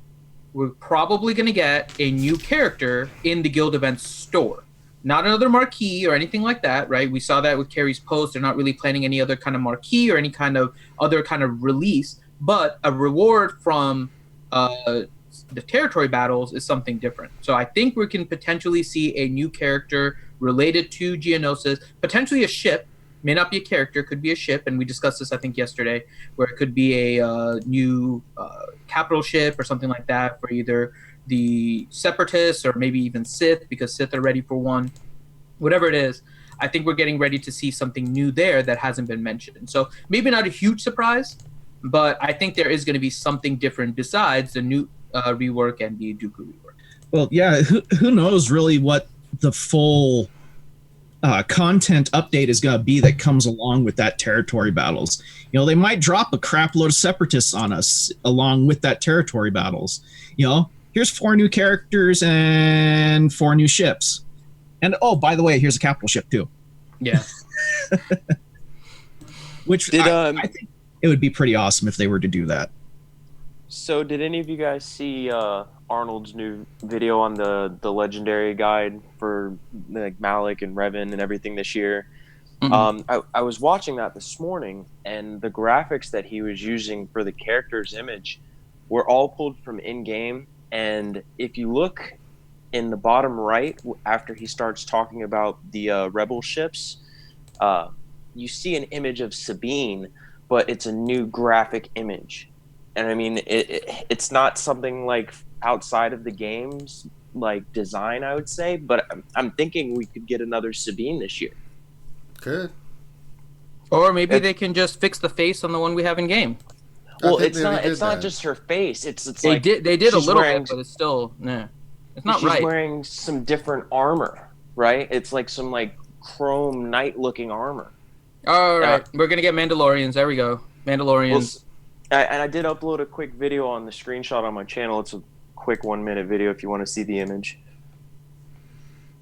we're probably going to get a new character in the Guild Event Store. Not another marquee or anything like that, right? We saw that with Carrie's post. They're not really planning any other kind of marquee or any kind of other kind of release, but a reward from the territory battles is something different. So I think we can potentially see a new character related to Geonosis, potentially a ship. May not be a character, could be a ship, and we discussed this I think yesterday, where it could be a new capital ship or something like that for either the Separatists or maybe even Sith, because Sith are ready for one. Whatever it is, I think we're getting ready to see something new there that hasn't been mentioned. So maybe not a huge surprise, but I think there is going to be something different besides the new rework and the Dooku rework. Well, yeah, who knows really what the full content update is going to be that comes along with that territory battles. You know, they might drop a crap load of Separatists on us along with that territory battles. You know, here's 4 new characters and 4 new ships. And, oh, by the way, here's a capital ship, too. Yeah. Which I think it would be pretty awesome if they were to do that. So did any of you guys see Arnold's new video on the legendary guide for like Malik and Revan and everything this year? Mm-hmm. I was watching that this morning, and the graphics that he was using for the character's image were all pulled from in-game. And if you look in the bottom right, after he starts talking about the rebel ships, you see an image of Sabine, but it's a new graphic image. And I mean, it's not something like outside of the game's like design, I would say, but I'm thinking we could get another Sabine this year. Good. Or maybe they can just fix the face on the one we have in game. Well, it's not just her face. It's they like did a little wearing, bit, but it's still it's not she's right. wearing some different armor, right? It's like some like chrome knight looking armor. All right, we're gonna get Mandalorians. There we go, Mandalorians. Well, and I did upload a quick video on the screenshot on my channel. It's a quick 1-minute video if you want to see the image.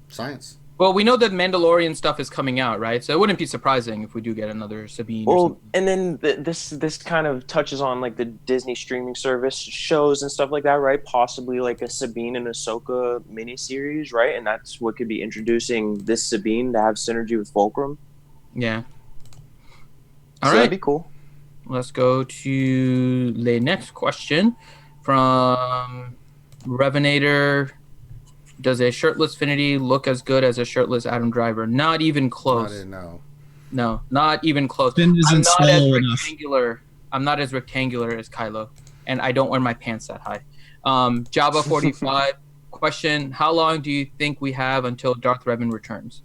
Science. Well, we know that Mandalorian stuff is coming out, right? So it wouldn't be surprising if we do get another Sabine. Or Well, something. and then this kind of touches on like the Disney streaming service shows and stuff like that, right? Possibly like a Sabine and Ahsoka miniseries, right? And that's what could be introducing this Sabine to have synergy with Fulcrum. Yeah. So All right. that'd be cool. Let's go to the next question from Revenator. Does a shirtless Finity look as good as a shirtless Adam Driver? Not even close. I didn't know. No, not even close. Finn isn't swallow enough. I'm not as rectangular as Kylo, and I don't wear my pants that high. Java 45 question: how long do you think we have until Darth Revan returns?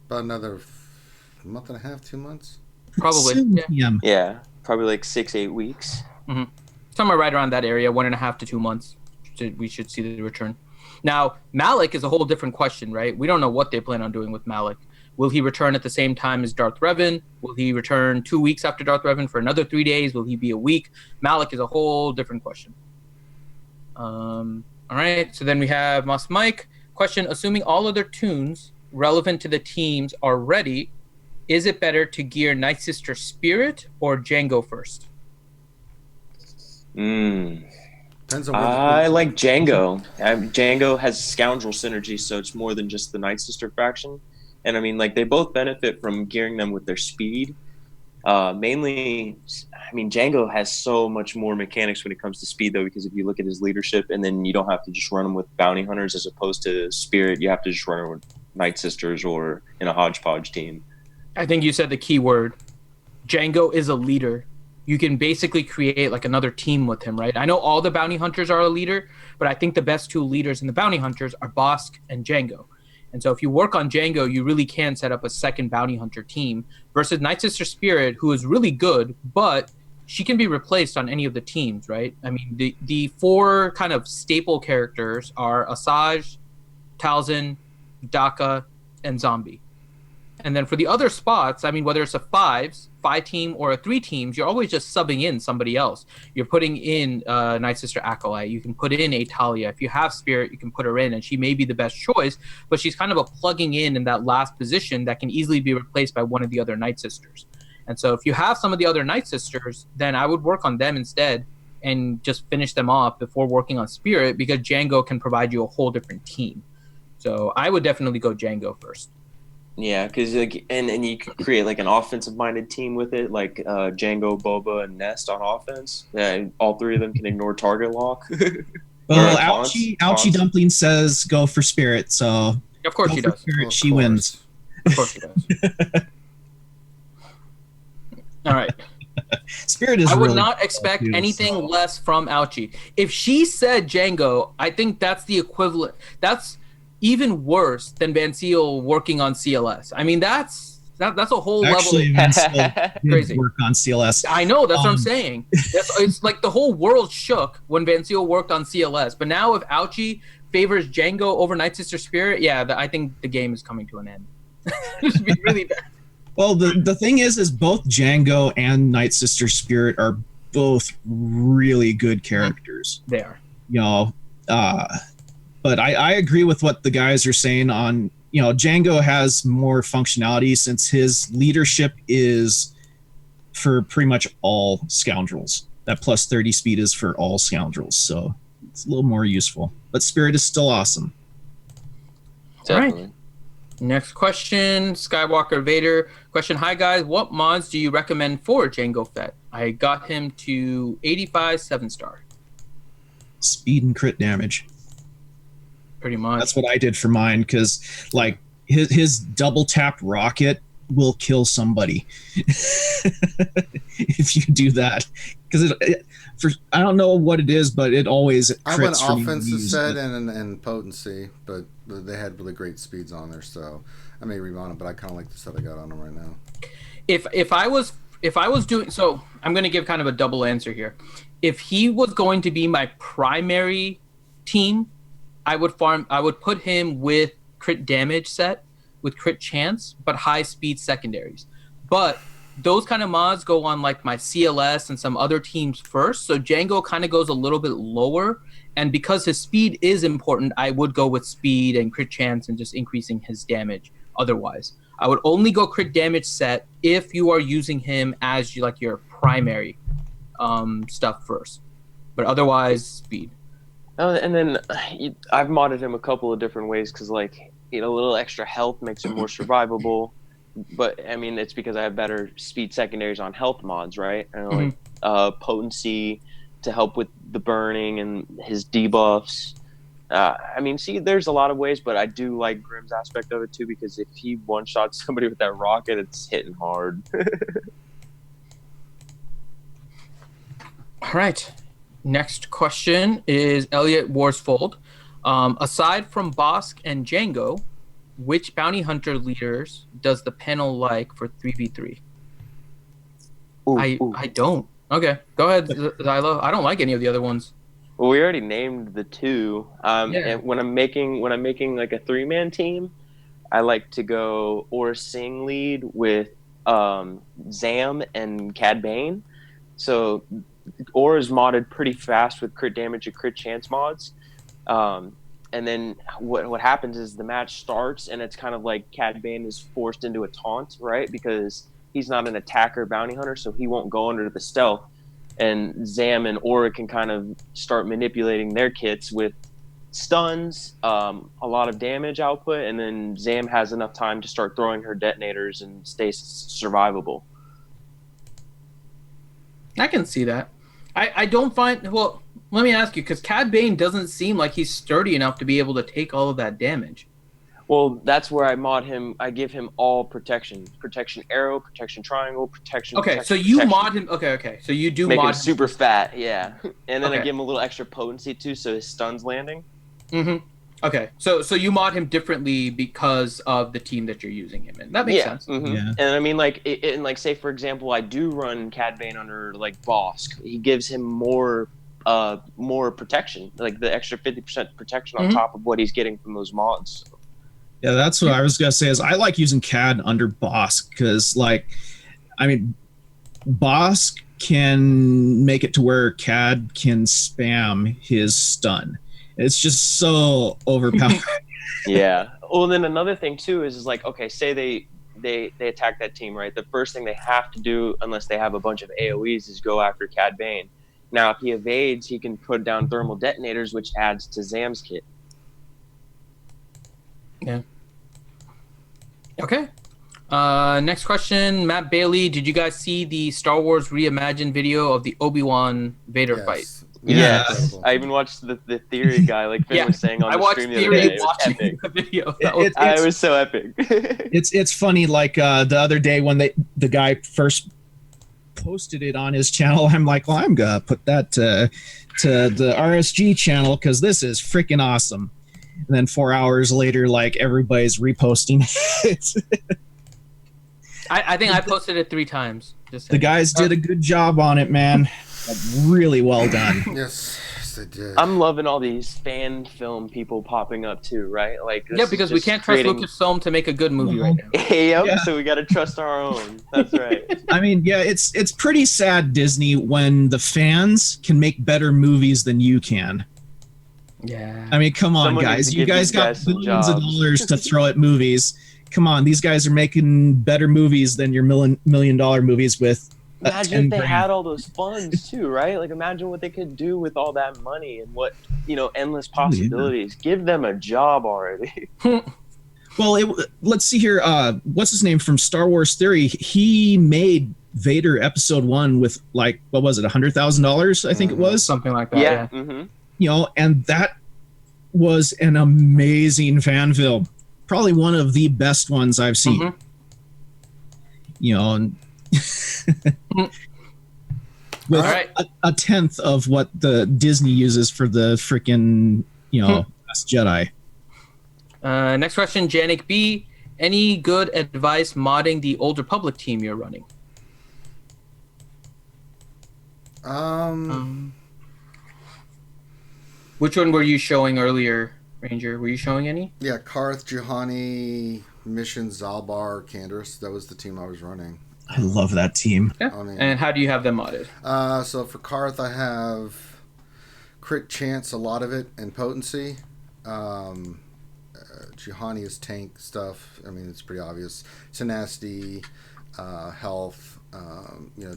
About another month and a half, 2 months. Probably. Soon, Yeah. Yeah, probably like 6-8 weeks. Somewhere right around that area, 1.5 to 2 months. We should see the return. Now, Malik is a whole different question, right? We don't know what they plan on doing with Malik. Will he return at the same time as Darth Revan? Will he return 2 weeks after Darth Revan for another 3 days? Will he be a week? Malik is a whole different question. All right. So then we have Moss Mike. Question: assuming all other tunes relevant to the teams are ready, is it better to gear Night Sister Spirit or Django first? Depends on I like Django. Django has scoundrel synergy, so it's more than just the Night Sister faction. And I mean, like, they both benefit from gearing them with their speed. Mainly, I mean, Django has so much more mechanics when it comes to speed, though, because if you look at his leadership, and then you don't have to just run him with bounty hunters as opposed to Spirit, you have to just run him with Night Sisters or in a hodgepodge team. I think you said the key word. Django is a leader. You can basically create like another team with him, right? I know all the bounty hunters are a leader, but I think the best two leaders in the bounty hunters are Bosk and Django. And so if you work on Django, you really can set up a second bounty hunter team versus Night Sister Spirit, who is really good, but she can be replaced on any of the teams, right? I mean, the four kind of staple characters are Asajj, Talzin, Daka, and Zombie. And then for the other spots, I mean, whether it's a five team or a 3 teams, you're always just subbing in somebody else. You're putting in Night Sister Acolyte. You can put in a Talia. If you have Spirit, you can put her in, and she may be the best choice, but she's kind of a plugging in that last position that can easily be replaced by one of the other Night Sisters. And so if you have some of the other Night Sisters, then I would work on them instead and just finish them off before working on Spirit, because Django can provide you a whole different team. So I would definitely go Django first. Yeah, because like, and you could create like an offensive-minded team with it, like Django, Boba, and Nest on offense. Yeah, all 3 of them can ignore target lock. Well, Ouchie Dumpling says go for Spirit, so Of course he does. Spirit, she wins. Of course he does. All right. Spirit is. I would really not expect too, anything so. less from Ouchie. If she said Django, I think that's the equivalent. That's even worse than Van Seal working on CLS. I mean, that's a whole Actually, level. Van Seal did Crazy. work on CLS. I know, that's what I'm saying. It's like the whole world shook when Van Seal worked on CLS. But now if Ouchie favors Django over Night Sister Spirit, yeah, I think the game is coming to an end. It would be really bad. Well, the thing is both Django and Night Sister Spirit are both really good characters. They are. You know, but I agree with what the guys are saying on, you know, Django has more functionality since his leadership is for pretty much all scoundrels. That plus 30 speed is for all scoundrels, so it's a little more useful. But Spirit is still awesome. Definitely. Right. Next question, Skywalker Vader. Question: hi guys, what mods do you recommend for Django Fett? I got him to 85 7-star. Speed and crit damage. Pretty much. That's what I did for mine, because like his double tap rocket will kill somebody if you do that. Because I don't know what it is, but it always crits. I went for me to offensive use set it. and potency, but they had really great speeds on there, so I may remount them, but I kind of like the set I got on them right now. If I was doing so, I'm going to give kind of a double answer here. If he was going to be my primary team, I would put him with crit damage set with crit chance, but high speed secondaries. But those kind of mods go on like my CLS and some other teams first. So Django kind of goes a little bit lower. And because his speed is important, I would go with speed and crit chance and just increasing his damage. Otherwise, I would only go crit damage set if you are using him as your primary stuff first. But otherwise, speed. And then I've modded him a couple of different ways because, like, a little extra health makes him more survivable. But I mean, it's because I have better speed secondaries on health mods, right? And like potency to help with the burning and his debuffs. I mean, see, there's a lot of ways, but I do like Grimm's aspect of it too, because if he one-shots somebody with that rocket, it's hitting hard. All right. Next question is Elliot Worsfold. Aside from Bosk and Django, which bounty hunter leaders does the panel like for 3v3? I don't. Okay, go ahead, Zylo. I don't like any of the other ones. Well, we already named the two. And when I'm making like a 3-man team, I like to go or Sing lead with Zam and Cad Bane. So Or is modded pretty fast with crit damage and crit chance mods. And then what happens is the match starts and it's kind of like Cad Bane is forced into a taunt, right? Because he's not an attacker bounty hunter, so he won't go under the stealth. And Zam and Aura can kind of start manipulating their kits with stuns, a lot of damage output, and then Zam has enough time to start throwing her detonators and stay survivable. I can see that. I don't find... Well, let me ask you, because Cad Bane doesn't seem like he's sturdy enough to be able to take all of that damage. Well, that's where I mod him. I give him all protection. Protection arrow, protection triangle, protection... Okay, protection, so you protection. mod him... Okay. So you do Make mod him super fat, yeah. And then Okay. I give him a little extra potency, too, so his stun's landing. Mm-hmm. Okay, so you mod him differently because of the team that you're using him in. That makes sense. Mm-hmm. Yeah. And I mean, like, say for example, I do run Cad Bane under like Bosk. He gives him more protection, like the extra 50% protection on top of what he's getting from those mods. Yeah, that's what I was gonna say. Is I like using Cad under Bosk because, like, I mean, Bosk can make it to where Cad can spam his stun. It's just so overpowered. Yeah. Well, then another thing too is like, okay, say they attack that team, right? The first thing they have to do, unless they have a bunch of AoEs, is go after Cad Bane. Now, if he evades, he can put down thermal detonators, which adds to Zam's kit. Yeah. Okay. Next question, Matt Bailey. Did you guys see the Star Wars reimagined video of the Obi-Wan Vader fight? Yes. I even watched the theory guy, like Finn was saying on the stream the other day. It was epic. The video. It was so epic. It's funny, like the other day when the guy first posted it on his channel, I'm like, well, I'm gonna put that to the RSG channel because this is freaking awesome. And then 4 hours later, like, everybody's reposting it. I think I posted it 3 times. The guys did a good job on it, man. Really well done. Yes, they did. I'm loving all these fan film people popping up too, right? Like, yeah, because we can't trust Lucasfilm to make a good movie right now. Yep, so we got to trust our own. That's right. I mean, yeah, it's pretty sad, Disney, when the fans can make better movies than you can. Yeah. I mean, come on, guys. You guys got billions of dollars to throw at movies. Come on, these guys are making better movies than your $1 million movies with. Imagine if they had all those funds too, right? Like, imagine what they could do with all that money and what, endless possibilities. Yeah. Give them a job already. Well, let's see here. What's his name from Star Wars Theory? He made Vader Episode 1 with, like, what was it, $100,000? I think it was something like that. Yeah. Mm-hmm. And that was an amazing fan film. Probably one of the best ones I've seen. And with a tenth of what the Disney uses for the freaking Last Jedi. Next question, Janik B. Any good advice modding the Old Republic team you're running? Which one were you showing earlier, Ranger? Were you showing any? Yeah, Karth, Juhani, Mission, Zalbar, Canderous. That was the team I was running. I love that team. Yeah. I mean- And how do you have them modded? So for Karth, I have crit chance, a lot of it, and potency. Juhani is tank stuff. I mean, it's pretty obvious. Tenacity, health,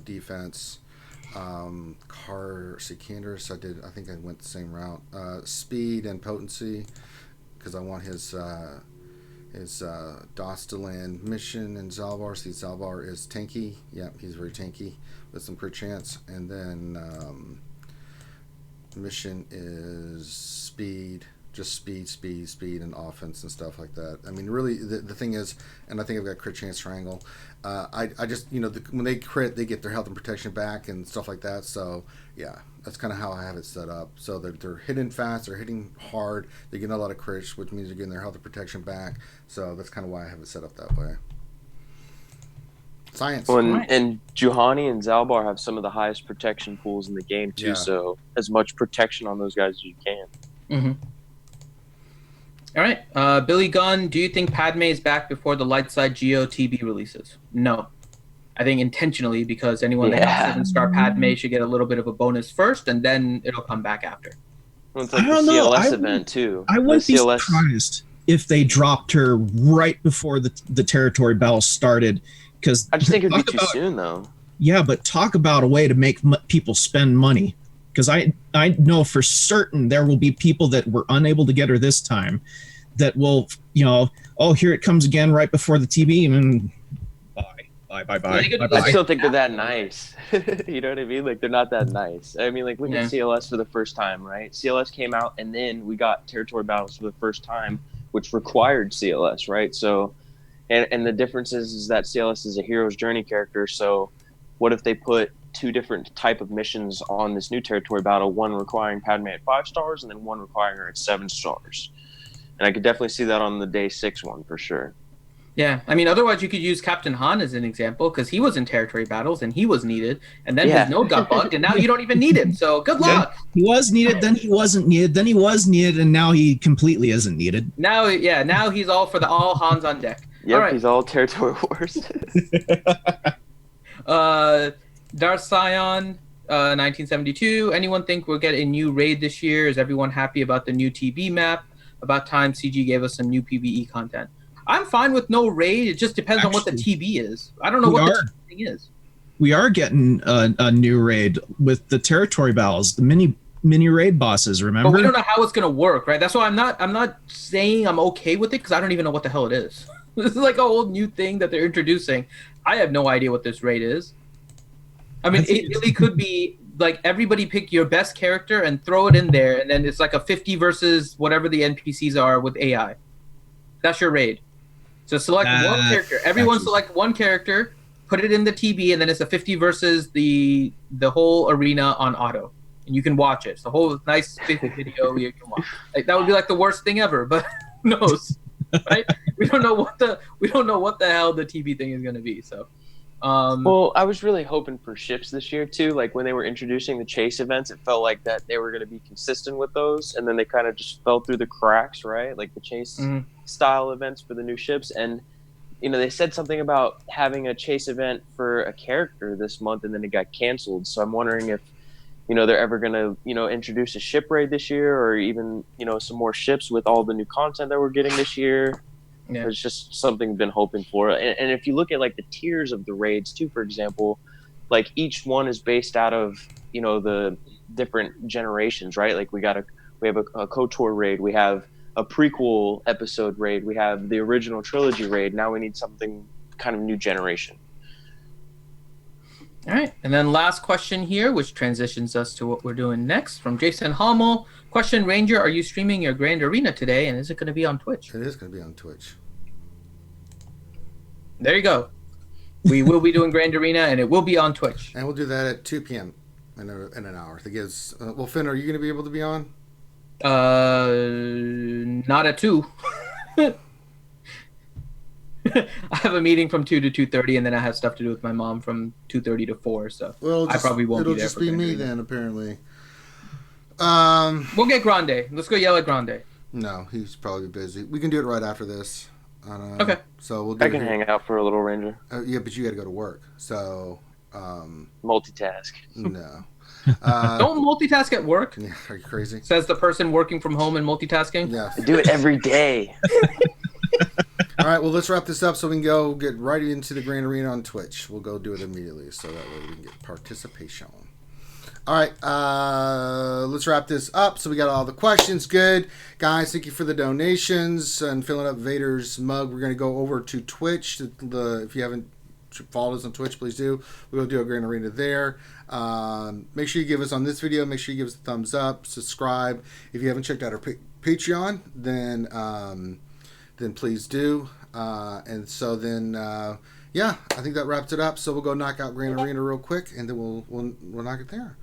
defense. Candace, I think I went the same route. Speed and potency, because I want his Dostaland mission and Zalbar. See, Zalbar is tanky. Yeah, he's very tanky with some crit chance. And then mission is speed. Just speed, and offense and stuff like that. I mean, really, the thing is, and I think I've got crit chance triangle. I just, when they crit, they get their health and protection back and stuff like that. So, yeah, that's kind of how I have it set up. So they're hitting fast, they're hitting hard, they're getting a lot of crits, which means they're getting their health and protection back. So that's kind of why I have it set up that way. Science. Well, and Juhani and Zalbar have some of the highest protection pools in the game, too. Yeah. So as much protection on those guys as you can. Mm-hmm. All right, Billy Gunn, do you think Padme is back before the Lightside Geo TB releases? No. I think intentionally, because anyone that has 7-star Padme should get a little bit of a bonus first, and then it'll come back after. Well, it's like I the don't know. CLS event, too. I wouldn't be surprised if they dropped her right before the territory battle started. Because I just think it'd be too soon, though. Yeah, but talk about a way to make people spend money. Because I know for certain there will be people that were unable to get her this time that will, here it comes again right before the TB, and bye. I still think they're that nice. You know what I mean? Like, they're not that nice. I mean, like, look at CLS for the first time, right? CLS came out, and then we got territory battles for the first time, which required CLS, right? So, and the difference is that CLS is a hero's journey character, so what if they put 2 different type of missions on this new territory battle, one requiring Padme at 5 stars and then one requiring her at 7 stars. And I could definitely see that on the day 6 one for sure. Yeah, I mean, otherwise you could use Captain Han as an example, because he was in territory battles and he was needed, and then his node got bugged, and now you don't even need him. So good luck. He was needed, then he wasn't needed, then he was needed, and now he completely isn't needed. Now he's all for all hands on deck. Yep, all right. He's all territory wars. Darth Scion, 1972. Anyone think we'll get a new raid this year? Is everyone happy about the new TB map? About time CG gave us some new PvE content. I'm fine with no raid. It just depends on what the TB is. I don't know what the thing is. We are getting a new raid with the territory battles, the mini raid bosses. Remember? But we don't know how it's gonna work, right? That's why I'm not saying I'm okay with it, because I don't even know what the hell it is. This is like a whole new thing that they're introducing. I have no idea what this raid is. I mean, it really could be like everybody pick your best character and throw it in there, and then it's like a 50 versus whatever the NPCs are with AI. That's your raid. So select one character. Everyone select one character, put it in the TB, and then it's a 50 versus the whole arena on auto. And you can watch it. It's a whole nice video you can watch. Like, that would be like the worst thing ever, but who knows? Right? We don't know what the hell the TB thing is going to be. So well, I was really hoping for ships this year too. Like when they were introducing the chase events, it felt like that they were going to be consistent with those, and then they kind of just fell through the cracks, right? Like the chase style events for the new ships, and they said something about having a chase event for a character this month, and then it got canceled. So I'm wondering if they're ever going to introduce a ship raid this year, or even some more ships with all the new content that we're getting this year. Yeah. It's just something I've been hoping for. And if you look at like the tiers of the raids too, for example, like each one is based out of the different generations, right? Like we have a KOTOR raid, we have a prequel episode raid, we have the original trilogy raid. Now we need something kind of new generation. All right, and then last question here, which transitions us to what we're doing next, from Jason Hommel. Question, Ranger, are you streaming your Grand Arena today, and is it going to be on Twitch? It is going to be on Twitch. There you go. We will be doing Grand Arena, and it will be on Twitch. And we'll do that at 2 p.m. in an hour. That gives. Well, Finn, are you going to be able to be on? Not at 2. I have a meeting from 2 to 2:30, and then I have stuff to do with my mom from 2:30 to 4. So I probably won't be there. It'll just be me then, apparently. We'll get Grande. Let's go yell at Grande. No, he's probably busy. We can do it right after this. Okay. So we'll do I can hang out for a little, Ranger. Yeah, but you got to go to work. So Multitask. no. Don't multitask at work, Yeah, are you crazy? says the person working from home and multitasking. Yeah. I do it every day. All right, well, let's wrap this up so we can go get right into the Grand Arena on Twitch. We'll go do it immediately so that way we can get participation. All right, let's wrap this up. So we got all the questions. Good. Guys, thank you for the donations and filling up Vader's mug. We're going to go over to Twitch. If you haven't followed us on Twitch, please do. We'll do a Grand Arena there. Make sure you give us on this video. Make sure you give us a thumbs up. Subscribe. If you haven't checked out our Patreon, then please do. And so then, yeah, I think that wraps it up. So we'll go knock out Grand Arena real quick, and then we'll knock it there.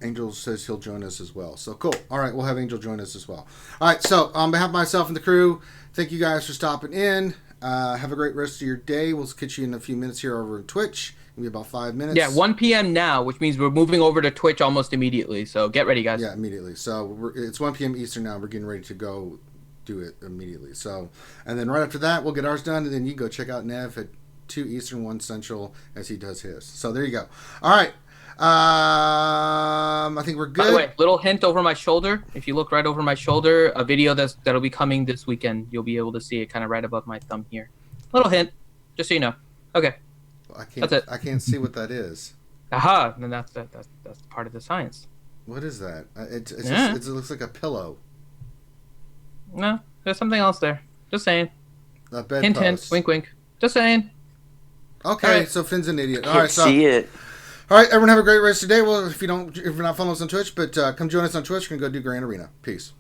Angel says he'll join us as well. So cool. All right, we'll have Angel join us as well. All right, so on behalf of myself and the crew, thank you guys for stopping in. Have a great rest of your day. We'll catch you in a few minutes here over on Twitch. Maybe about 5 minutes. Yeah, 1 p.m. now, which means we're moving over to Twitch almost immediately. So get ready, guys. Yeah, immediately. So it's 1 p.m. Eastern now. We're getting ready to go do it immediately. So, and then right after that, we'll get ours done, and then you go check out Nev at 2 Eastern, 1 Central as he does his. So there you go. All right. I think we're good. By the way, little hint over my shoulder. If you look right over my shoulder, a video that'll be coming this weekend. You'll be able to see it kind of right above my thumb here. Little hint, just so you know. Okay. That's it. I can't see what that is. Aha! Then that's part of the science. What is that? It looks like a pillow. No, there's something else there. Just saying. A bed Hint, post. hint, wink, wink. Just saying. Okay, right. so Finn's an idiot. All Can't right, so see it. all right, everyone have a great rest of the day. Well, if you're not following us on Twitch, but come join us on Twitch. We're gonna go do Grand Arena. Peace.